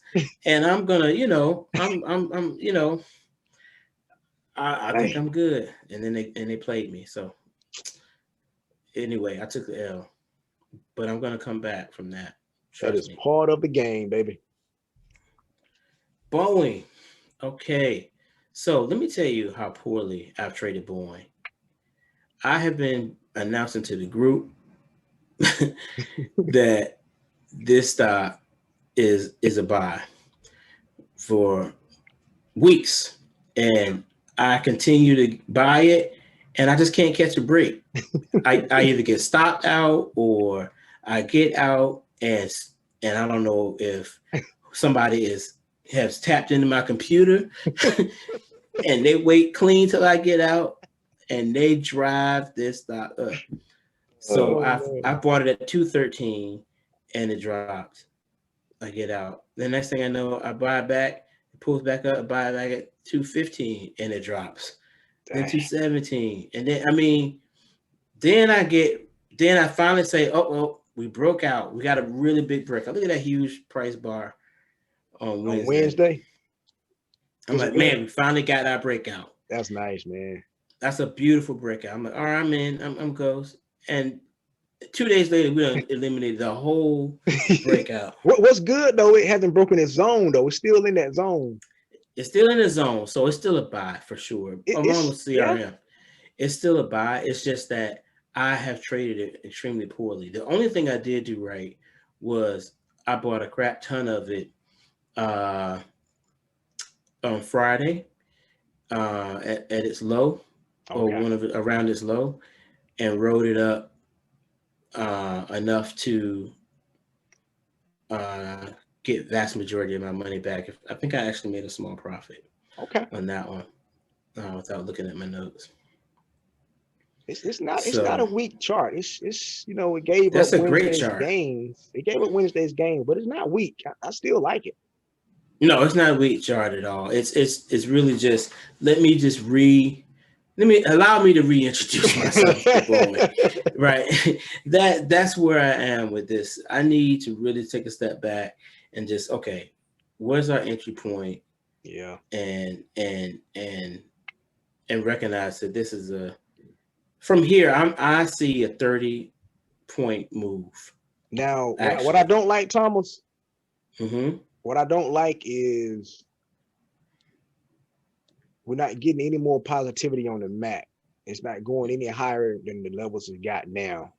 and I'm gonna, you know, I'm you know, I think I'm good. And then they played me. So anyway, I took the L. But I'm gonna come back from that. That is part of the game, baby. Boeing. Okay. So let me tell you how poorly I've traded Boeing. I have been announcing to the group that this stock is a buy for weeks, and I continue to buy it, and I just can't catch a break. I either get stopped out or I get out, and I don't know if somebody has tapped into my computer and they wait clean till I get out, and they drive this stock up. So I bought it at 213 and it dropped. I get out. The next thing I know, I buy it back, it pulls back up, I buy it back at 215 and it drops. Then 217. And then I finally say, oh, well, we broke out. We got a really big breakout. Look at that huge price bar on Wednesday. I'm like, man, we finally got our breakout. That's nice, man. That's a beautiful breakout. I'm like, all right, I'm in. I'm goes. And 2 days later, we eliminated the whole breakout. What's good though? It hasn't broken its zone though. It's still in that zone. It's still in the zone, so it's still a buy for sure. Along with CRM, it's still a buy. It's just that I have traded it extremely poorly. The only thing I did do right was I bought a crap ton of it on Friday at its low, or one of it around its low, and rode it up enough to get vast majority of my money back. I think I actually made a small profit on that one without looking at my notes. It's not a weak chart. It's you know, it gave up Wednesday's gains. It gave up Wednesday's gains, but it's not weak. I still like it. No, it's not a weak chart at all. It's really just allow me to reintroduce myself to Boeing. Right. That's where I am with this. I need to really take a step back and just, okay, where's our entry point? Yeah. And recognize that this is from here, I see a 30-point move. Now, what I don't like, Thomas, what I don't like is we're not getting any more positivity on the MAC. It's not going any higher than the levels it's got now.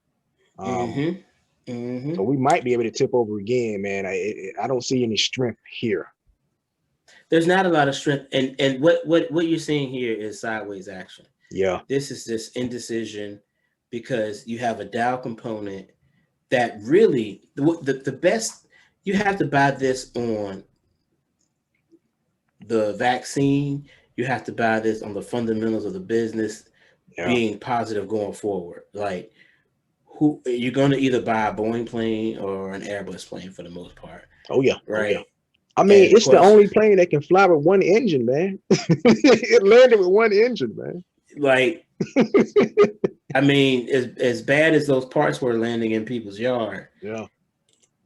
So we might be able to tip over again, man. I don't see any strength here. There's not a lot of strength, and what you're seeing here is sideways action. Yeah, this is just indecision, because you have a Dow component that really the best. You have to buy this on the vaccine. You have to buy this on the fundamentals of the business being positive going forward. Like, who you're going to either buy a Boeing plane or an Airbus plane for the most part. Oh yeah, right. Oh, yeah. I mean, And it's the only plane that can fly with one engine, man. It landed with one engine, man. Like, I mean, as bad as those parts were landing in people's yard, yeah,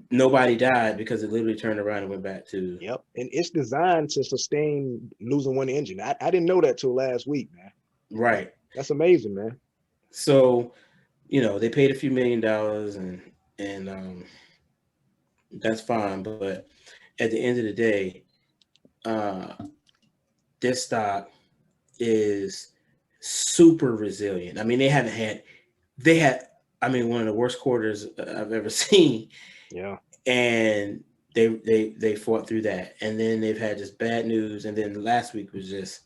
nobody died because it literally turned around and went back to. Yep, and it's designed to sustain losing one engine. I didn't know that till last week, man. Right. That's amazing, man. So, they paid a few $1 million and that's fine. But at the end of the day, this stock is super resilient. I mean, they had one of the worst quarters I've ever seen. Yeah. And they fought through that. And then they've had just bad news. And then last week was just,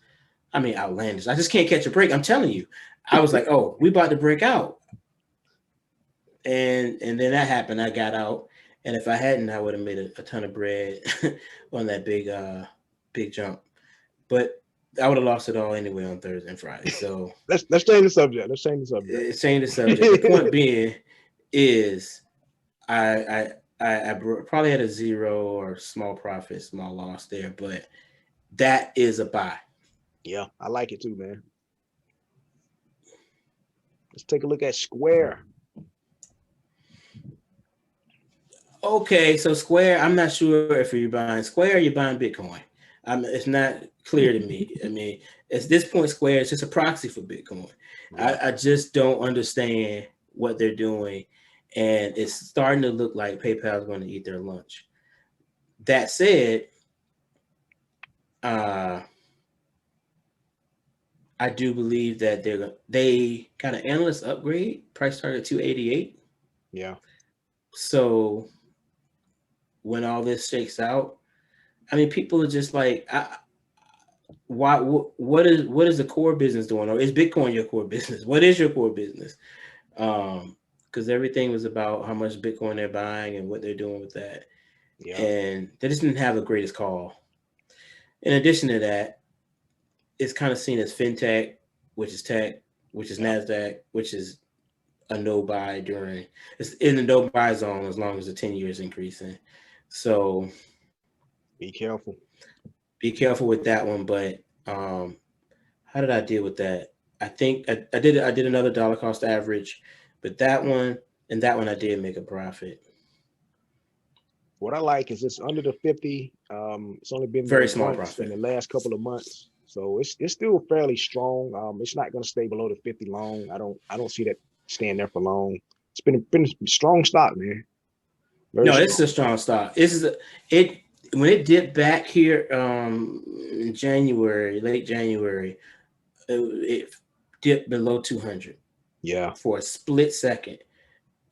outlandish. I just can't catch a break. I'm telling you. I was like, oh, we about to break out. And then that happened. I got out. And if I hadn't, I would have made a ton of bread on that big jump. But I would have lost it all anyway on Thursday and Friday. So let's change the subject. Let's change the subject. Change the subject. The point being is I probably had a zero or small profit, small loss there, but that is a buy. Yeah, I like it too, man. Let's take a look at Square. Okay, so Square, I'm not sure if you're buying Square or you're buying Bitcoin. It's not clear to me. I mean, at this point, Square is just a proxy for Bitcoin. Yeah. I just don't understand what they're doing, and it's starting to look like PayPal is going to eat their lunch. That said, I do believe that they got an analyst upgrade, price target 288. Yeah. So when all this shakes out, I mean, people are just like, what is the core business doing? Or is Bitcoin your core business? What is your core business? Because everything was about how much Bitcoin they're buying and what they're doing with that. Yeah. And they just didn't have the greatest call. In addition to that, it's kind of seen as fintech, which is tech, which is Nasdaq, which is a no buy it's in the no buy zone as long as the 10 years increasing. So be careful. Be careful with that one. But how did I deal with that? I think I did another dollar cost average, but that one I did make a profit. What I like is it's under the 50. It's only been very small profit in the last couple of months. So it's still fairly strong. It's not going to stay below the 50 long. I don't see that staying there for long. It's been a strong stock, man. It's a strong stock. When it dipped back here in January, late January, it dipped below 200. Yeah. For a split second.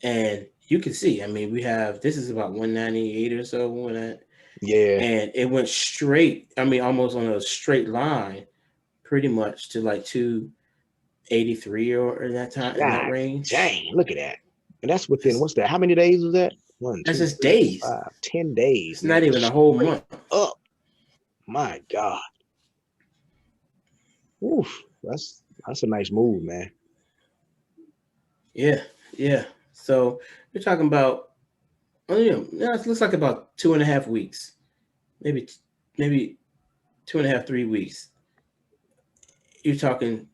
And you can see, I mean, this is about 198 or so when that. Yeah. And it went straight, almost on a straight line, pretty much to like 283 or in that time, in that range. Dang, look at that. And that's within, what's that? How many days was that? That's just days. 10 days. It's not even a whole month. Up. My God. Oof. That's a nice move, man. Yeah. So we're talking about, it looks like about 2.5 weeks, maybe 2.5, 3 weeks. You're talking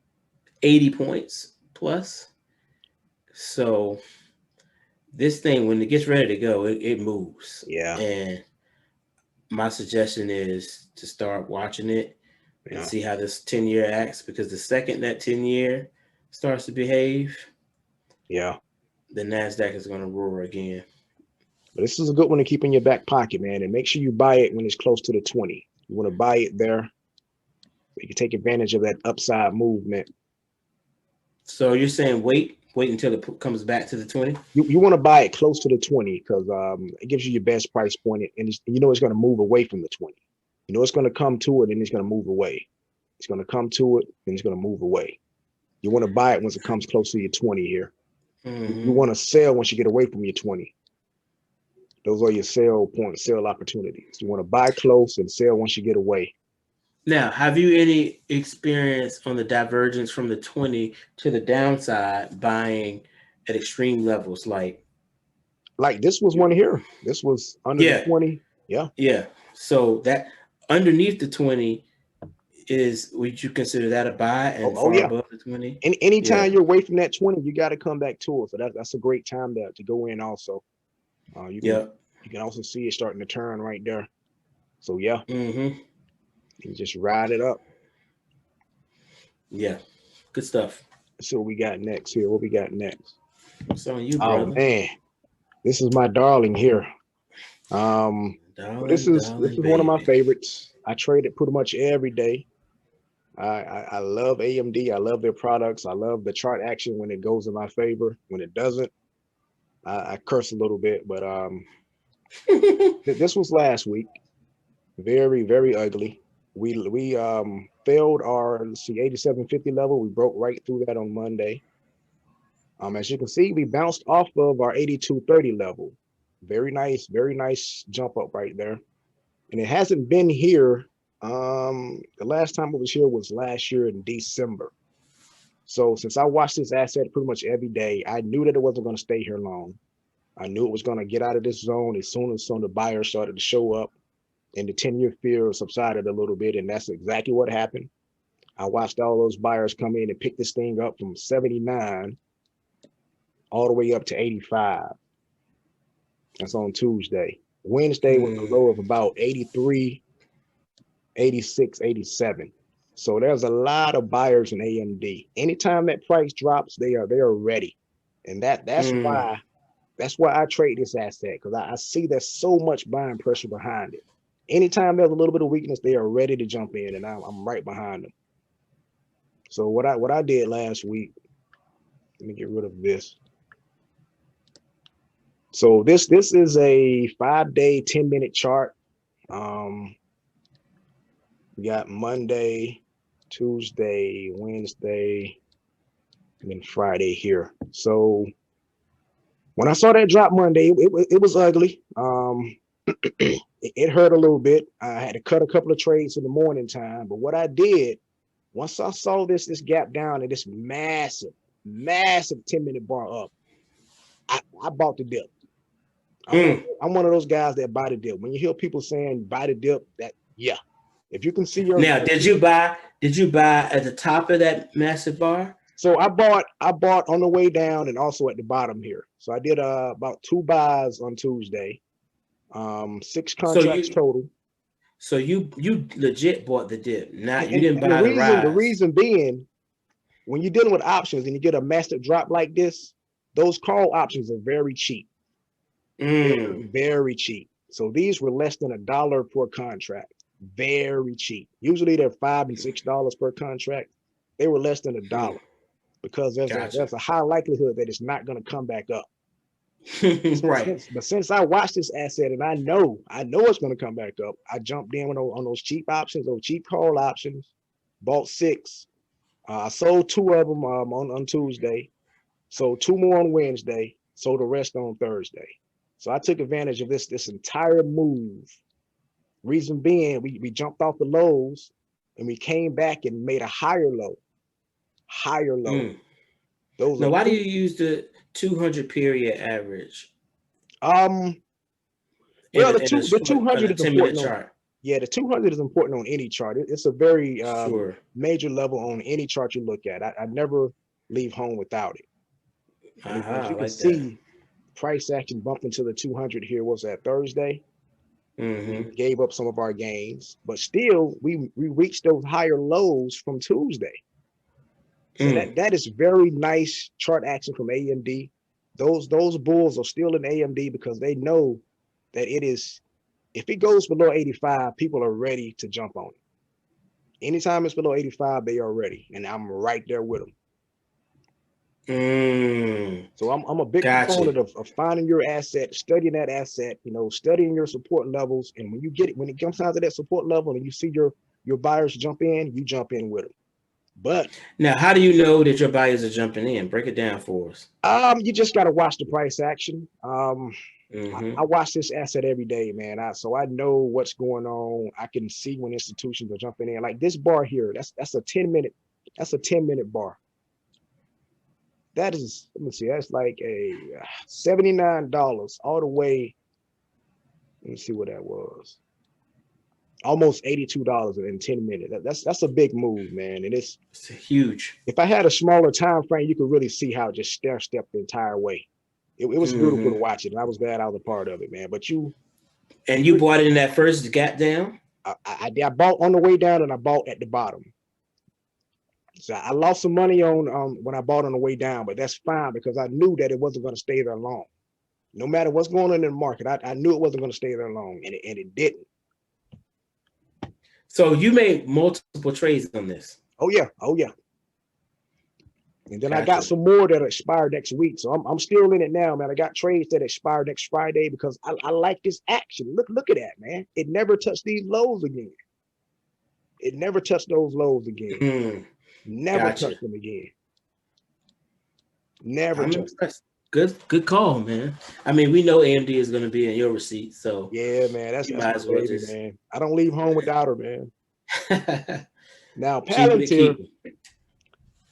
80 points plus. So this thing, when it gets ready to go, it moves. Yeah. And my suggestion is to start watching it and see how this 10-year acts, because the second that 10-year starts to behave, the Nasdaq is going to roar again. But this is a good one to keep in your back pocket, man. And make sure you buy it when it's close to the 20. You want to buy it there so you can take advantage of that upside movement. So you're saying wait until it comes back to the 20? You want to buy it close to the 20 because it gives you your best price point, and it's going to move away from the 20. It's going to come to it and it's going to move away. It's going to come to it and it's going to move away. You want to buy it once it comes close to your 20 here. You want to sell once you get away from your 20. Those are your sell points, sell opportunities. You want to buy close and sell once you get away. Now, have you any experience on the divergence from the 20 to the downside buying at extreme levels? Like this was one here. This was under the 20. Yeah. Yeah. So that underneath the 20 is, would you consider that a buy, and far above the 20? Anytime you're away from that 20, you got to come back to it. So that's a great time to go in also. You can also see it starting to turn right there. So yeah. You just ride it up. Yeah. Good stuff. So what we got next here? What we got next? It's on you, brother. Oh man. This is my darling here. This is one of my favorites. I trade it pretty much every day. I love AMD. I love their products. I love the chart action when it goes in my favor. When it doesn't, I curse a little bit. But this was last week. Very, very ugly. We failed our 8750 level. We broke right through that on Monday. As you can see, we bounced off of our 8230 level. Very nice jump up right there. And it hasn't been here. The last time it was here was last year in December. So since I watched this asset pretty much every day, I knew that it wasn't going to stay here long. I knew it was going to get out of this zone as soon as some of the buyers started to show up and the 10-year fear subsided a little bit. And that's exactly what happened. I watched all those buyers come in and pick this thing up from 79 all the way up to 85. That's on Tuesday. Wednesday was a low of about 83, 86, 87. So there's a lot of buyers in AMD. Anytime that price drops, they are ready. And that's why I trade this asset, because I see there's so much buying pressure behind it. Anytime there's a little bit of weakness, they are ready to jump in, and I'm right behind them. So what I did last week, let me get rid of this. So this is a 5-day, 10-minute chart. We got Monday, Tuesday, Wednesday, and then Friday here. So when I saw that drop Monday, it was ugly. It hurt a little bit. I had to cut a couple of trades in the morning time. But what I did, once I saw this gap down and this massive 10-minute bar up, I bought the dip. I'm one of those guys that buy the dip. When you hear people saying buy the dip, if you can see your now, did you buy at the top of that massive bar? So I bought on the way down and also at the bottom here. So I did about 2 buys on Tuesday, 6 contracts total. So you legit bought the dip. Not you didn't buy the rise. The reason being, when you're dealing with options and you get a massive drop like this, those call options are very cheap. Very cheap. So these were less than $1 per contract. Very cheap. Usually they're $5 and $6 per contract. They were less than $1 because there's a high likelihood that it's not going to come back up. Right. But since I watched this asset and I know it's going to come back up, I jumped in on those cheap options, those cheap call options, bought 6. I sold 2 of them on Tuesday, sold 2 more on Wednesday, sold the rest on Thursday. So I took advantage of this entire move. Reason being, we jumped off the lows and we came back and made a higher low. Now, why do you use the 200 period average? Well, the 200 is important. Chart. The 200 is important on any chart. It's a very major level on any chart you look at. I never leave home without it. As you can see, price action bumped into the 200 here. Was that Thursday? We gave up some of our gains, but still we reached those higher lows from Tuesday. So that is very nice chart action from AMD. Those bulls are still in AMD because they know that if it goes below 85, people are ready to jump on it. Anytime it's below 85, they are ready, and I'm right there with them. So I'm a big proponent of finding your asset, studying that asset, studying your support levels. And when it comes down to that support level and you see your buyers jump in, you jump in with them. But now, how do you know that your buyers are jumping in? Break it down for us. you just got to watch the price action. Mm-hmm. I watch this asset every day, man. So I know what's going on. I can see when institutions are jumping in. Like this bar here, that's a 10-minute, that's a 10-minute bar. That is, let me see, that's like a $79 all the way. Let me see what that was. Almost $82 in 10 minutes. That's a big move, man. And It's huge. if I had a smaller time frame, you could really see how it just stair-stepped the entire way. It was beautiful to watch it, and I was glad I was a part of it, man. But you bought it in that first gap down? I bought on the way down, and I bought at the bottom. So I lost some money on when I bought on the way down, but that's fine because I knew that it wasn't going to stay there long. No matter what's going on in the market, I knew it wasn't going to stay there long, and it didn't. So you made multiple trades on this? Oh yeah, oh yeah. And then Gotcha. I got some more that expire next week. So I'm still in it now, man. I got trades that expire next Friday because I like this action. Look at that, man. It never touched these lows again. It never touched those lows again. Never touched them again. Never I'm touched impressed. Good call, man. I mean, we know AMD is going to be in your receipt, so yeah, man. That's you my might as well baby, just... man. I don't leave home without her, man. Now, keep Palantir, it.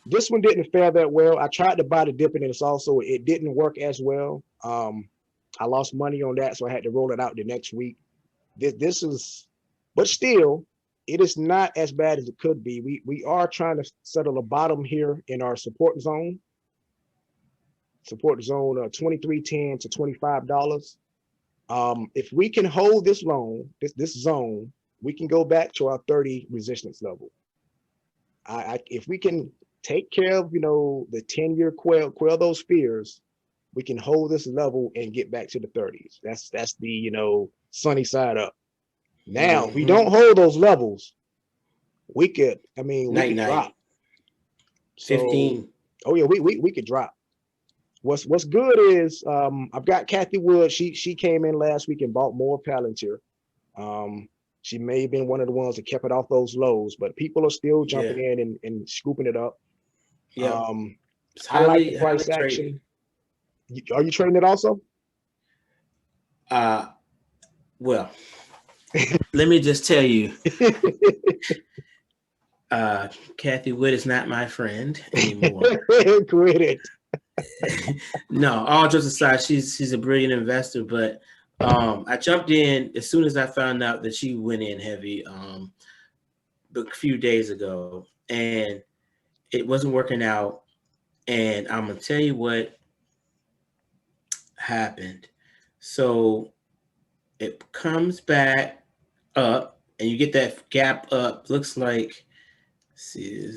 this one didn't fare that well. I tried to buy the dip in, and it didn't work as well. I lost money on that, so I had to roll it out the next week. This is, but still, it is not as bad as it could be. We are trying to settle a bottom here in our support zone. Support zone $23.10 to $25. If we can hold this zone, we can go back to our 30 resistance level. If we can take care of the 10-year quell those fears, we can hold this level and get back to the 30s. That's the sunny side up. Now, if we don't hold those levels, we could drop 15. Oh yeah, we could drop. What's good is I've got Kathy Wood. She came in last week and bought more Palantir. She may have been one of the ones that kept it off those lows, but people are still jumping in and scooping it up. Yeah. I like the price action. Are you trading it also? Well, let me just tell you, Kathy Wood is not my friend anymore. Quit it. No, all jokes aside, she's a brilliant investor, but I jumped in as soon as I found out that she went in heavy a few days ago, and it wasn't working out. And I'm gonna tell you what happened. So it comes back up, and you get that gap up. Looks like, see,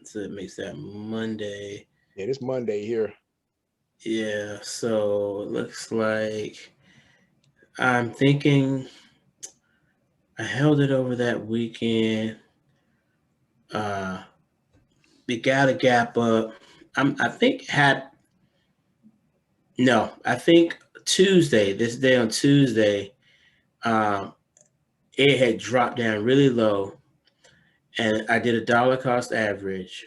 so it makes that Monday. Yeah, it's Monday here. Yeah, so it looks like I'm thinking I held it over that weekend. We got a gap up. I think Tuesday, this day on Tuesday, it had dropped down really low, and I did a dollar cost average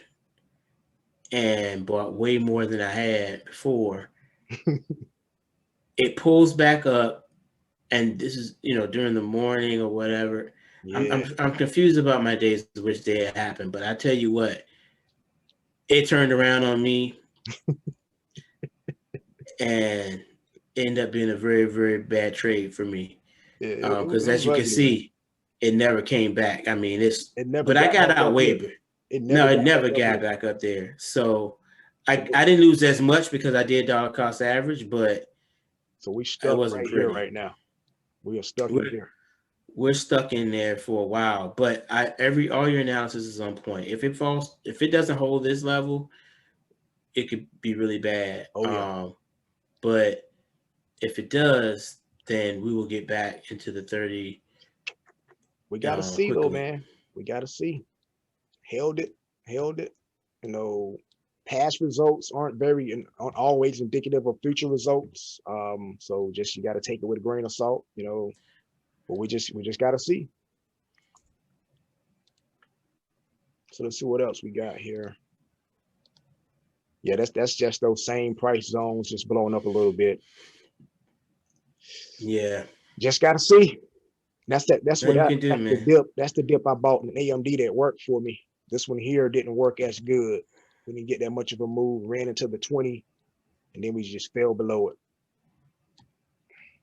and bought way more than I had before. It pulls back up, and this is during the morning or whatever. Yeah. I'm confused about my days, which day it happened, but I tell you what, it turned around on me and ended up being a very, very bad trade for me. Because as you can see, it never came back. I mean, but I got out way. It never got back up there. So I didn't lose as much because I did dollar cost average, but so we stuck right here right now. We are stuck in here. We're stuck in there for a while, but all your analysis is on point. If it doesn't hold this level, it could be really bad. Oh yeah. But if it does, then we will get back into the 30. We got to see quickly. Though, man. We got to see. Held it. Past results aren't always indicative of future results. So you got to take it with a grain of salt, but we just got to see. So let's see what else we got here. Yeah, that's just those same price zones just blowing up a little bit. Yeah. Just gotta see. That's what that's man. the dip. That's the dip I bought in AMD that worked for me. This one here didn't work as good. We didn't get that much of a move, ran into the 20, and then we just fell below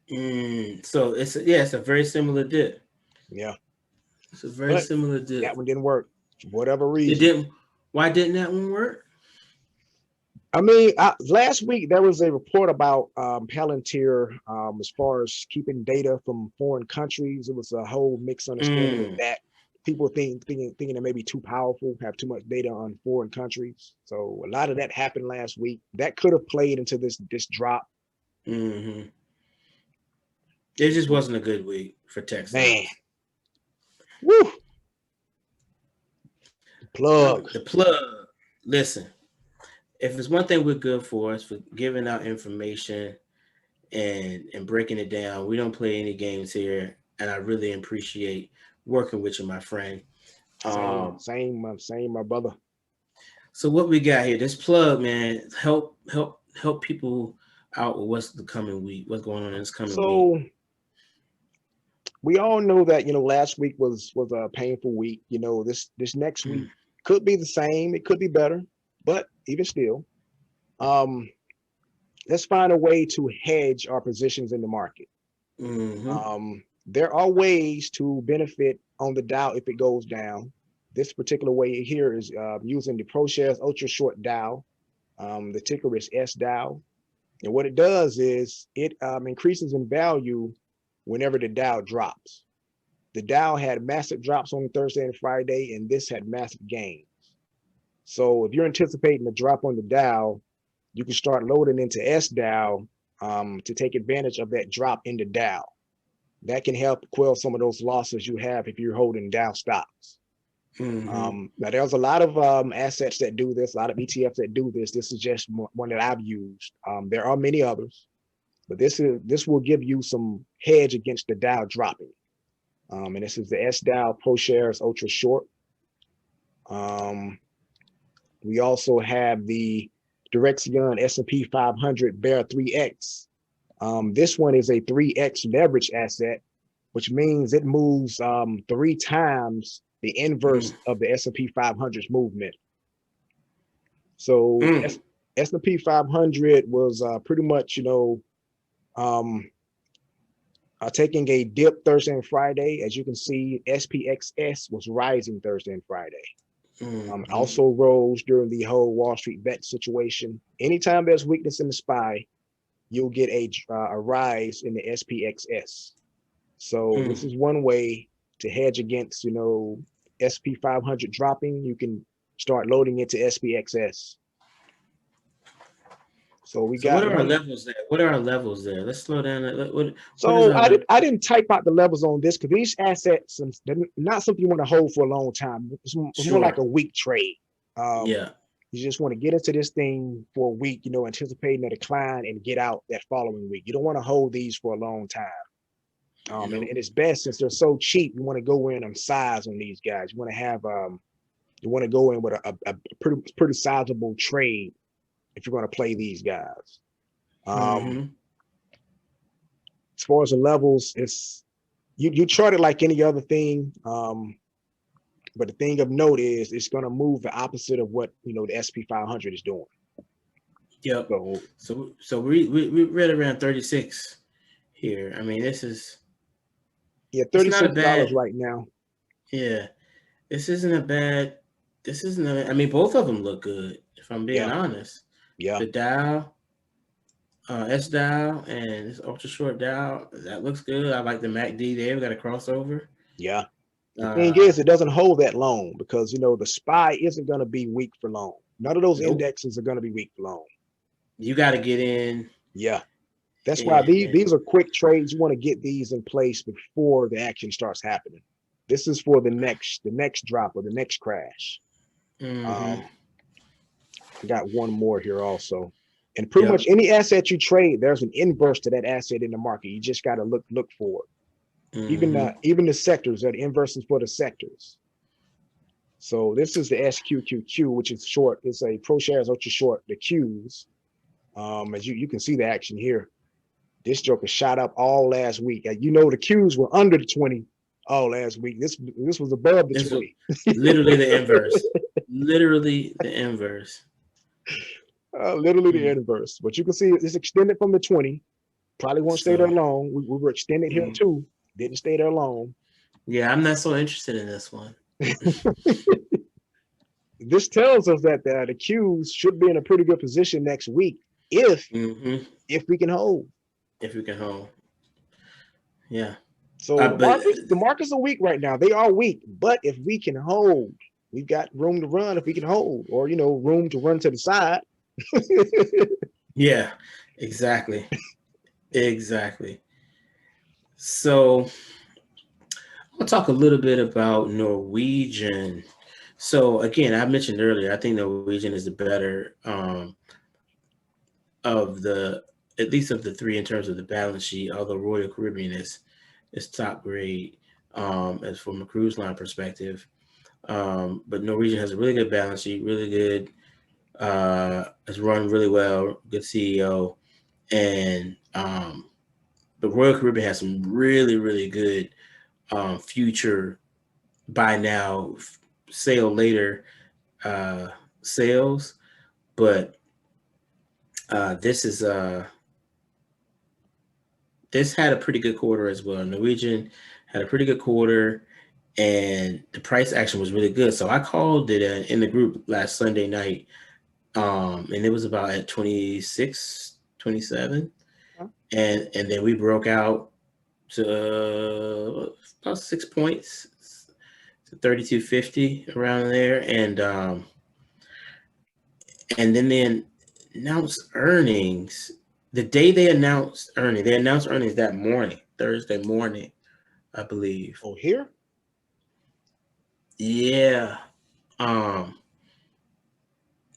it. So it's a very similar dip. Yeah. It's a very similar dip. That one didn't work for whatever reason. It didn't. Why didn't that one work? I mean, last week there was a report about Palantir as far as keeping data from foreign countries. It was a whole mixed understanding of that. People thinking it may be too powerful, have too much data on foreign countries. So a lot of that happened last week. That could have played into this drop. It just wasn't a good week for Texas. Man. Woo. The plug. Listen. If it's one thing we're good for, it's for giving out information and breaking it down. We don't play any games here, and I really appreciate working with you, my friend. Same, my brother. So what we got here? This plug, man, help people out with what's the coming week, what's going on in this coming week. We all know that last week was a painful week. This next week could be the same. It could be better. But even still, let's find a way to hedge our positions in the market. There are ways to benefit on the Dow if it goes down. This particular way here is using the ProShares Ultra Short Dow. The ticker is SDOW. And what it does is it increases in value whenever the Dow drops. The Dow had massive drops on Thursday and Friday, and this had massive gains. So if you're anticipating a drop on the Dow, you can start loading into SDOW to take advantage of that drop in the Dow. That can help quell some of those losses you have if you're holding Dow stocks. Now there's a lot of assets that do this, a lot of ETFs that do this. This is just one that I've used. There are many others, but this will give you some hedge against the Dow dropping. And this is the SDOW ProShares Ultra Short. We also have the Direxion S&P 500 Bear 3X. This one is a 3X leverage asset, which means it moves 3 times the inverse of the S&P 500's movement. So S&P 500 was pretty much, taking a dip Thursday and Friday. As you can see, SPXS was rising Thursday and Friday. Also rose during the whole Wall Street bet situation. Anytime there's weakness in the SPY, you'll get a rise in the SPXS. So this is one way to hedge against, SP 500 dropping. You can start loading into SPXS. So what are our levels there? What are our levels there? Let's slow down. I didn't type out the levels on this because these assets are not something you want to hold for a long time. It's more like a week trade. You just want to get into this thing for a week, anticipating a decline and get out that following week. You don't want to hold these for a long time. And it's best since they're so cheap. You want to go in on size on these guys. You want to have you want to go in with a pretty sizable trade if you're going to play these guys. As far as the levels, it's you chart it like any other thing. But the thing of note is it's going to move the opposite of what the SP 500 is doing. Yep. So we read around 36 here. I mean, this is $36 right now. Yeah, this isn't a bad. I mean, both of them look good. If I'm being honest. Yeah. The Dow, SDOW, and this ultra short Dow, that looks good. I like the MACD there. We got a crossover. Yeah. The thing is, it doesn't hold that long because the SPY isn't going to be weak for long. None of those indexes are going to be weak for long. You got to get in. Yeah. That's why these are quick trades. You want to get these in place before the action starts happening. This is for the next drop or the next crash. I got one more here also. And pretty much any asset you trade, there's an inverse to that asset in the market. You just got to look for it. Even the sectors are the inverses for the sectors. So this is the SQQQ, which is short. It's a Pro Shares Ultra Short, the Qs. As you can see the action here. This joker shot up all last week. You know, the Qs were under the 20 all last week. This was above the 20. Literally the inverse. Literally the inverse. Literally the inverse. But you can see it's extended from the 20. Probably won't stay there long. We were extended here too. Didn't stay there long. Yeah, I'm not so interested in this one. This tells us that the Qs should be in a pretty good position next week if we can hold. If we can hold. Yeah. So the markets are weak right now. They are weak, but if we can hold, we've got room to run if we can hold, or room to run to the side. Yeah, exactly. Exactly. So I'll talk a little bit about Norwegian. So again, I mentioned earlier, I think Norwegian is the better at least of the three in terms of the balance sheet, although Royal Caribbean is top grade as from a cruise line perspective. But Norwegian has a really good balance sheet, really good, has run really well, good CEO. And the Royal Caribbean has some really, really good future buy now, sale later sales. But this had a pretty good quarter as well. Norwegian had a pretty good quarter, and the price action was really good. So I called it in the group last Sunday night, and it was about at 26, 27. And then we broke out to about 6 points, to 32.50 around there. And then they announced earnings. The day they announced earnings that morning, Thursday morning, I believe. Oh, here? Yeah.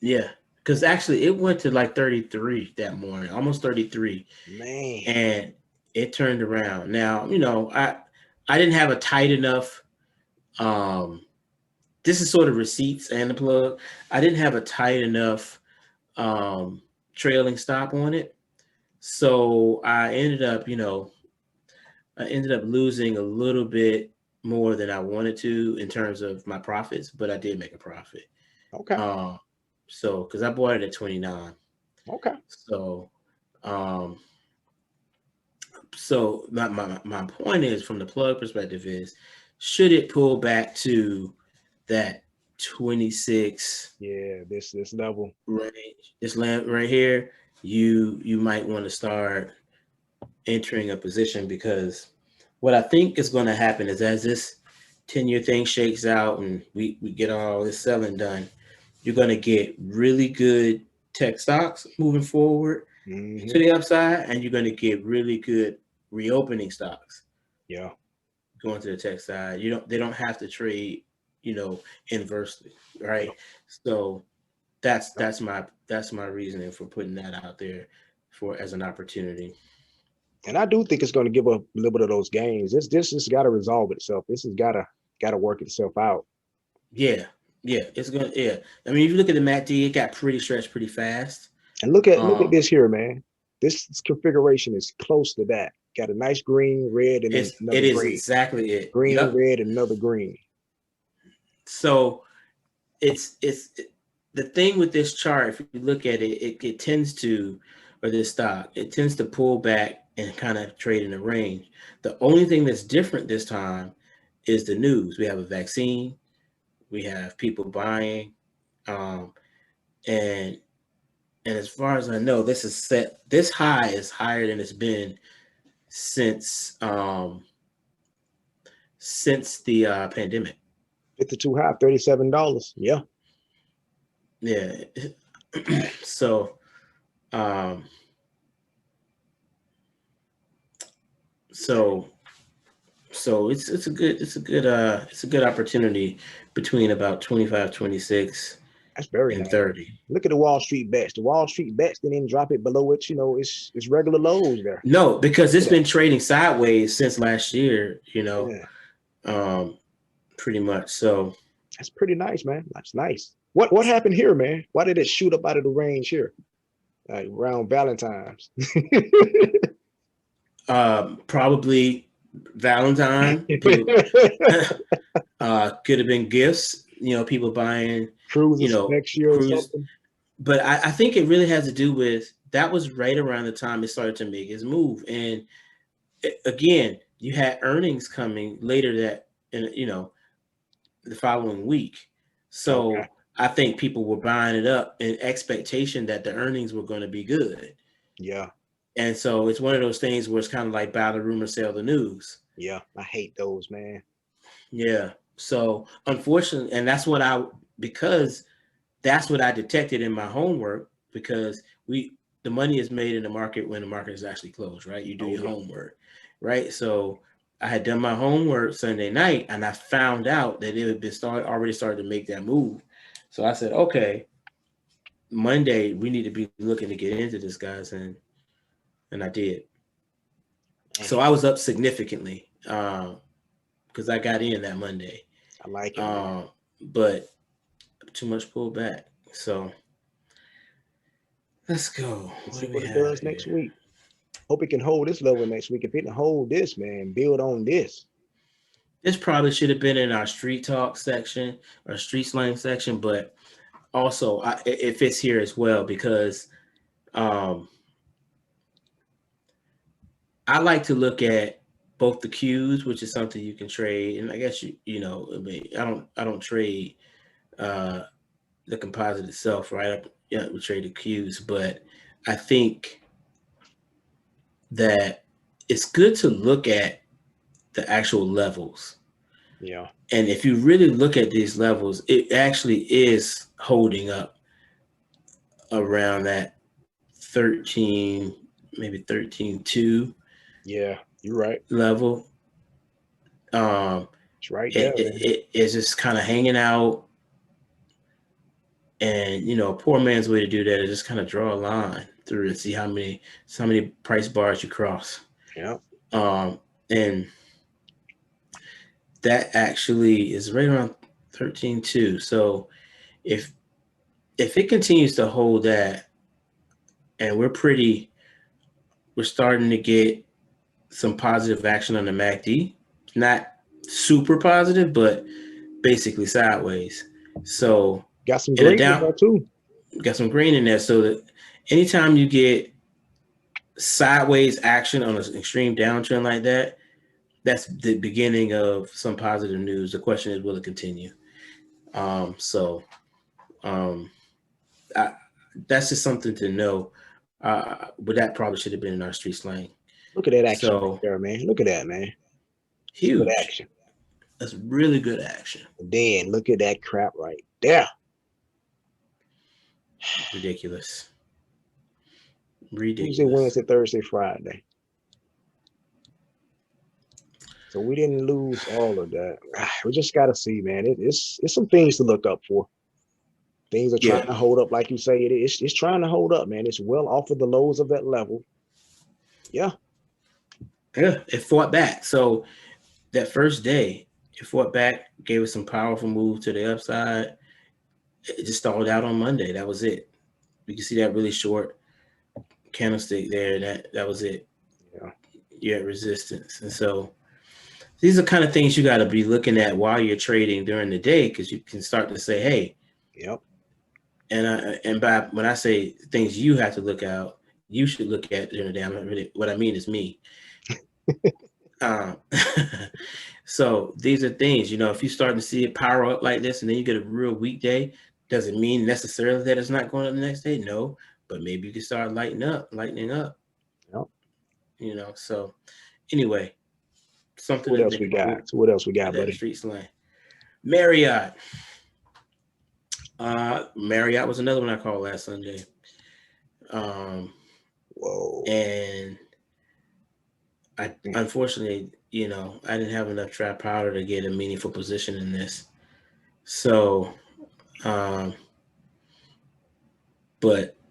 Yeah. Because actually it went to like 33 that morning, almost 33. Man. And it turned around. Now, I didn't have a tight enough, this is sort of receipts and the plug. I didn't have a tight enough trailing stop on it. So I ended up losing a little bit more than I wanted to in terms of my profits, but I did make a profit. Okay. So because I bought it at 29. Okay. So so my point is, from the plug perspective, is should it pull back to that 26? Yeah, this level range, this land right here, you might want to start entering a position, because what I think is going to happen is, as this 10-year thing shakes out and we get all this selling done, you're going to get really good tech stocks moving forward to the upside, and you're going to get really good reopening stocks. Yeah, going to the tech side. They don't have to trade, inversely, right? So that's my reasoning for putting that out there as an opportunity. And I do think it's going to give a little bit of those gains. This has got to resolve itself. This has got to work itself out. Yeah, it's gonna. Yeah, I mean, if you look at the MACD, it got pretty stretched pretty fast. And look at this here, man. This configuration is close to that. Got a nice green, red, and another it is green. Exactly it. Green, red, and another green. So it's the thing with this chart. If you look at it, it tends to, or this stock, it tends to pull back and kind of trade in a range. The only thing that's different this time is the news. We have a vaccine. We have people buying, and as far as I know, this is set. This high is higher than it's been since the pandemic. 52 high, $37. Yeah. Yeah. So, so it's a good opportunity between about 25, 26. That's very and nice. 30. Look at the Wall Street bets. The Wall Street bets didn't drop it below it. It's regular lows there. No, because it's been trading sideways since last year. Yeah. Pretty much. So That's pretty nice, man. That's nice. What happened here, man? Why did it shoot up out of the range here? Like around Valentine's. Probably Valentine. People could have been gifts. People buying Cruises next year or cruise. something. But I think it really has to do with that was right around the time it started to make its move. And again, you had earnings coming later that the following week. So Okay. I think people were buying it up in expectation that the earnings were going to be good. Yeah. And so it's one of those things where it's kind of like buy the rumor, sell the news. Yeah. I hate those, man. Yeah. So unfortunately, and because that's what I detected in my homework, because the money is made in the market when the market is actually closed, right? You do your homework, right? So I had done my homework Sunday night, and I found out that it had been already started to make that move. So I said, okay, Monday we need to be looking to get into this, guys, and I did. So I was up significantly because I got in that Monday. I like it, but too much pullback. So let's go. Let's see what it does next week. Hope it can hold this level next week. If it can hold this, man, build on this. This probably should have been in our street talk section or street slang section, but also it fits here as well because I like to look at both the Qs, which is something you can trade, and I guess I don't trade the composite itself, right? We trade the Qs, but I think that it's good to look at the actual levels. Yeah. And if you really look at these levels, it actually is holding up around that 13, maybe 13.2. Yeah, you're right. Level. It's right there. It's just kind of hanging out. And a poor man's way to do that is just kind of draw a line through and see how many price bars you cross. Yeah. And that actually is right around 13.2. So if it continues to hold that, and we're starting to get some positive action on the MACD, not super positive, but basically sideways. So got some green in there too. Got some green in there. So that anytime you get sideways action on an extreme downtrend like that, that's the beginning of some positive news. The question is, will it continue? That's just something to know. But that probably should have been in our street slang. Look at that action right there, man. Look at that, man. Huge good action. That's really good action. And then look at that crap right there. Ridiculous. Tuesday, Wednesday, Thursday, Friday. So we didn't lose all of that. We just got to see, man. It's some things to look up for. Things are trying to hold up, like you say. It's trying to hold up, man. It's well off of the lows of that level. Yeah. Yeah, it fought back. So that first day, it fought back, gave us some powerful move to the upside. It just stalled out on Monday. That was it. You can see that really short candlestick there. That was it. Yeah. You're at resistance. And so these are kind of things you got to be looking at while you're trading during the day, because you can start to say, hey. Yep. And when I say things you have to look out, you should look at during the day. What I mean is me. So these are things, if you start to see it power up like this and then you get a real weak day, doesn't mean necessarily that it's not going up the next day. No, but maybe you can start lightening up. Yep. So anyway, something. What else we got? What else we got, buddy? Street slang. Marriott. Marriott was another one I called last Sunday. Whoa. And I unfortunately, I didn't have enough dry powder to get a meaningful position in this. So, but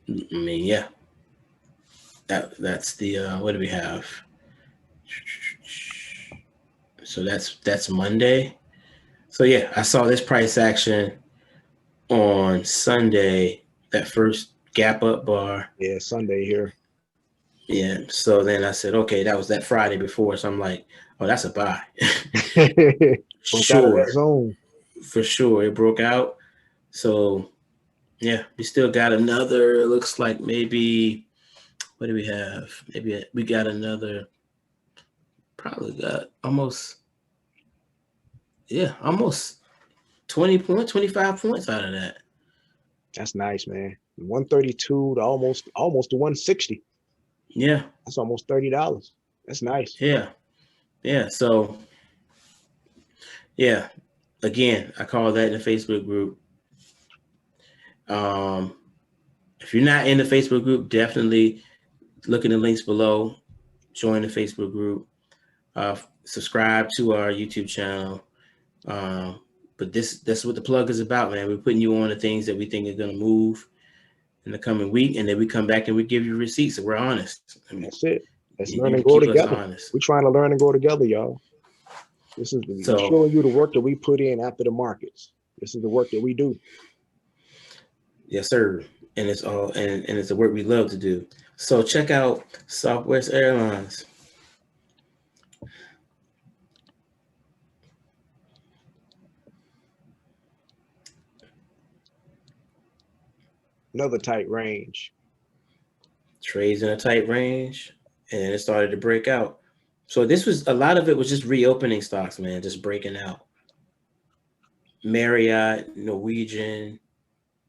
I mean, yeah, that's the what do we have? So that's Monday. So yeah, I saw this price action on Sunday, that first gap up bar. Yeah, Sunday here. Yeah. So then I said, okay, that was that Friday before. So I'm like, oh, that's a buy. Broke out of that Sure. zone. For sure. It broke out. So yeah, we still got another, it looks like maybe, what do we have? Maybe we got another, probably got almost 20 points, 25 points out of that. That's nice, man. 132 to almost to 160. Yeah. That's almost $30. That's nice. Yeah. Yeah. So yeah, again, I call that in the Facebook group. If you're not in the Facebook group, definitely look in the links below, join the Facebook group, subscribe to our YouTube channel. But that's what the plug is about, man. We're putting you on the things that we think are going to move in the coming week, and then we come back and we give you receipts, and we're honest. I mean, That's it. Let's you learn and can grow keep us together. honest. We're trying to learn and grow together, y'all. This is showing you the work that we put in after the markets. This is the work that we do. Yes, sir. And it's all and it's the work we love to do. So check out Southwest Airlines. Another tight range. Trades in a tight range, and it started to break out. So this was, a lot of it was just reopening stocks, man, just breaking out. Marriott, Norwegian,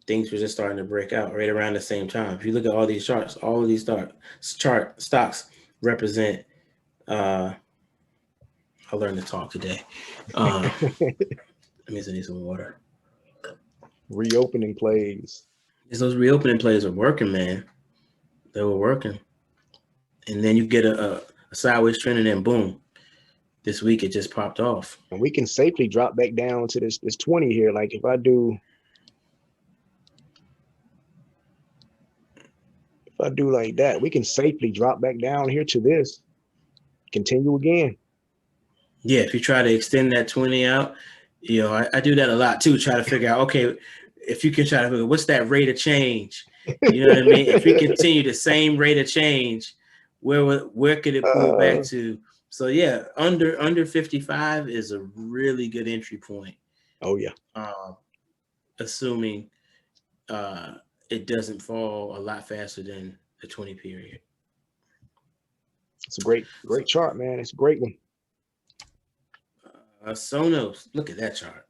things were just starting to break out right around the same time. If you look at all these charts, all of these stocks represent. I learned to talk today. Let me need some water. Reopening plays. Those reopening plays are working, man. They were working, and then you get a sideways trend, and then boom, this week it just popped off. And we can safely drop back down to this 20 here. Like if I do like that, we can safely drop back down here to this. Continue again. Yeah, if you try to extend that 20 out, you know, I do that a lot too. Try to figure out, okay, if you can try to figure out what's that rate of change. You know what I mean? If we continue the same rate of change, where could it pull back to? So yeah, under 55 is a really good entry point. Oh yeah. Assuming it doesn't fall a lot faster than the 20 period. It's a great chart, man. It's a great one. Sonos, look at that chart.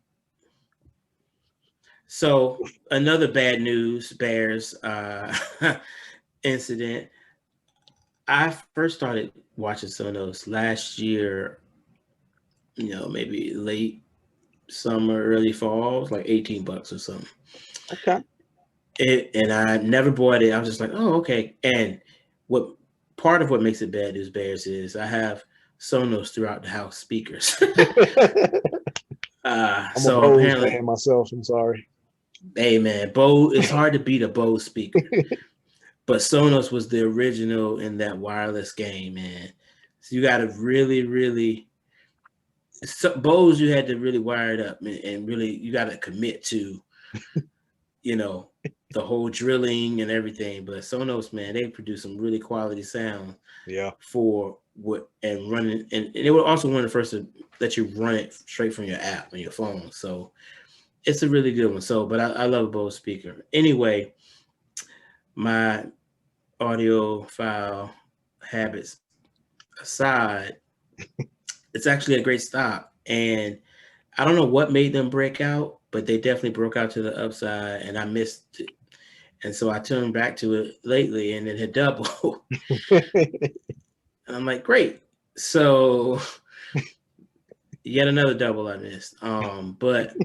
So another bad news bears incident. I first started watching Sonos last year, you know, maybe late summer, early fall. It was like $18 or something. Okay. And I never bought it. I was just like, oh, okay. And part of what makes it bad news bears is I have Sonos throughout the house speakers. I'm so a Bose apparently fan myself. I'm sorry. Hey man, Bose, it's hard to beat a Bose speaker. But Sonos was the original in that wireless game, man. So you got to really Bose, you had to really wire it up, and really you got to commit to, you know, the whole drilling and everything. But Sonos, man, they produce some really quality sound. Yeah. For what and running, and they were also one of the first to let you run it straight from your app on your phone. So it's a really good one. So, but I love a Bose speaker. Anyway, my audiophile habits aside, it's actually a great stock. And I don't know what made them break out, but they definitely broke out to the upside, and I missed it. And so I turned back to it lately, and it had doubled. And I'm like, great. So yet another double I missed. But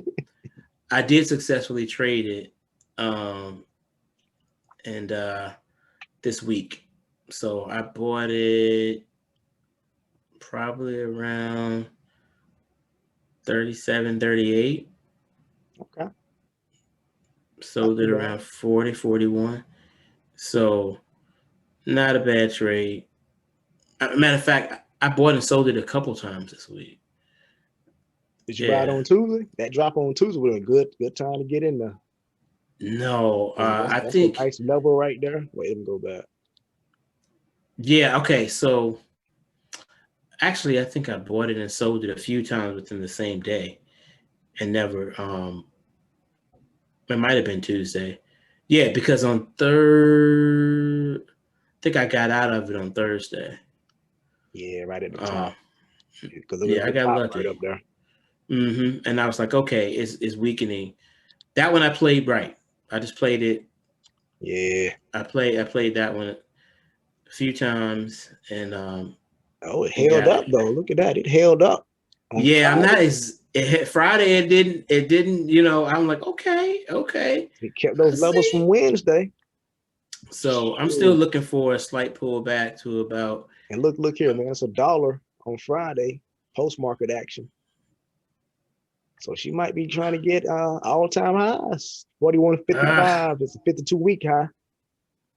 I did successfully trade it and this week. So I bought it probably around 37, 38. Okay. Sold it around 40, 41. So not a bad trade. Matter of fact, I bought and sold it a couple times this week. Did you buy it on Tuesday? That drop on Tuesday was a good time to get in there. No, I that's think a nice level right there. Wait, let me go back. Yeah, okay. So actually I think I bought it and sold it a few times within the same day and never it might have been Tuesday. Yeah, because on I think I got out of it on Thursday. Yeah, right at the top. Because look Yeah, at I the got top lucky. right up there. And I was like, okay, it's weakening. That one I played right. I just played it. Yeah. I played that one a few times and oh, it held up though. Look at that. It held up. Yeah, I'm not as Friday. It didn't. You know, I'm like, okay. It kept those levels from Wednesday. So I'm still looking for a slight pullback to about. And look here, man. It's $1 on Friday post market action. So she might be trying to get all-time highs. 41.55. It's a 52-week high.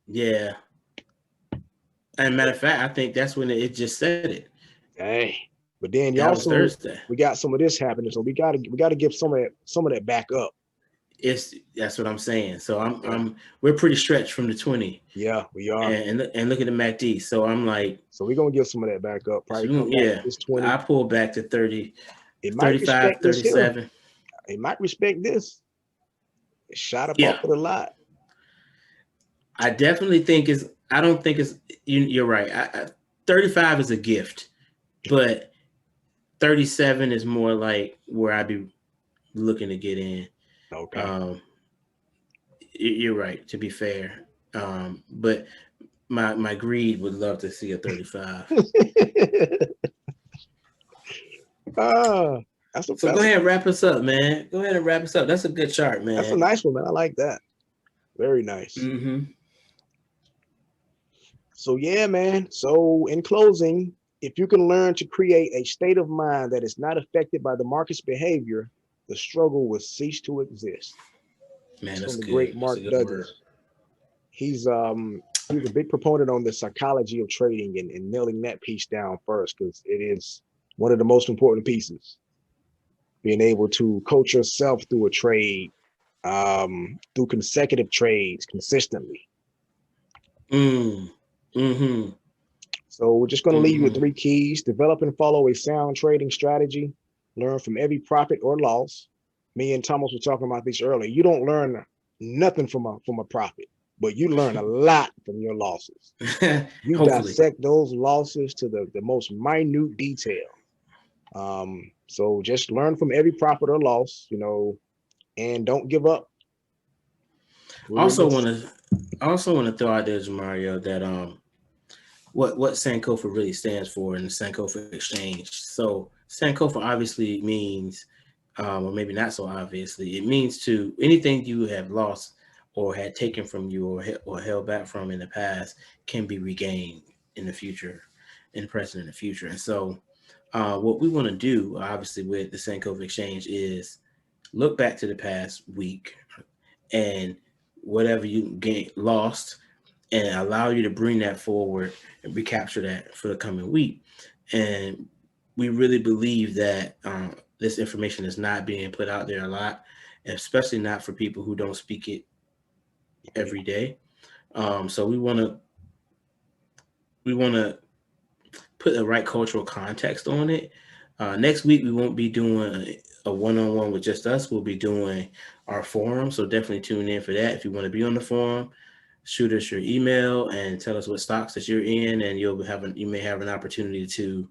Yeah. And matter of fact, I think that's when it just said it. Dang. But then that was Thursday. We got some of this happening, so we gotta give some of that back up. That's what I'm saying. So we're pretty stretched from the 20. Yeah, we are. And look at the MACD. So I'm like, so we're gonna give some of that back up. Probably come back to this 20. I pull back to 30, it 35, 37. It might respect this. It shot up off of the lot. I definitely think I don't think it's you're right. 35 is a gift, but 37 is more like where I'd be looking to get in. Okay. You're right, to be fair. But my greed would love to see a 35. So go ahead and wrap us up, man. Go ahead and wrap us up. That's a good chart, man. That's a nice one, man. I like that. Very nice. So yeah, man. So in closing, if you can learn to create a state of mind that is not affected by the market's behavior, the struggle will cease to exist. Man, that's from the good. great Mark Douglas. He's a big proponent on the psychology of trading and nailing that piece down first, because it is one of the most important pieces. Being able to coach yourself through a trade, through consecutive trades consistently. So we're just going to leave you with 3 keys. Develop and follow a sound trading strategy. Learn from every profit or loss. Me and Thomas were talking about this earlier. You don't learn nothing from a profit, but you learn a lot from your losses. You dissect those losses to the most minute detail. So just learn from every profit or loss, and don't give up. I also want to throw out there, Mario, that what Sankofa really stands for in the Sankofa Exchange. So Sankofa obviously means, or maybe not so obviously, it means to anything you have lost or had taken from you or held back from in the past can be regained in the future, in the present and the future. And so what we want to do, obviously, with the Sankofa Exchange is look back to the past week and whatever you lost, and allow you to bring that forward and recapture that for the coming week. And we really believe that this information is not being put out there a lot, especially not for people who don't speak it every day. So we want to put the right cultural context on it. Next week, we won't be doing a one-on-one with just us. We'll be doing our forum. So definitely tune in for that. If you want to be on the forum, shoot us your email and tell us what stocks that you're in, and you may have an opportunity to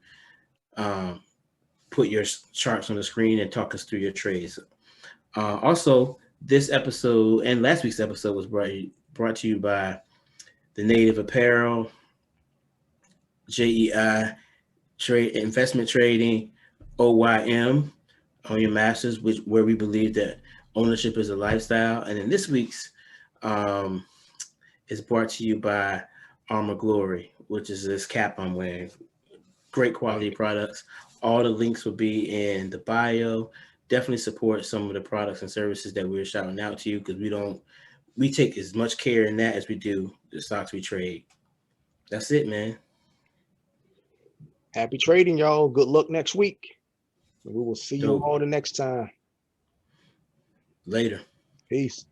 put your charts on the screen and talk us through your trades. Also, this episode and last week's episode was brought to you by the Native Apparel, JEI, Trade Investment Trading, OYM, on your masters, where we believe that ownership is a lifestyle. And then this week's is brought to you by Armor Glory, which is this cap I'm wearing. Great quality products. All the links will be in the bio. Definitely support some of the products and services that we're shouting out to you, because we take as much care in that as we do the stocks we trade. That's it, man. Happy trading, y'all. Good luck next week. We will see you Dope. all the next time. Later. Peace.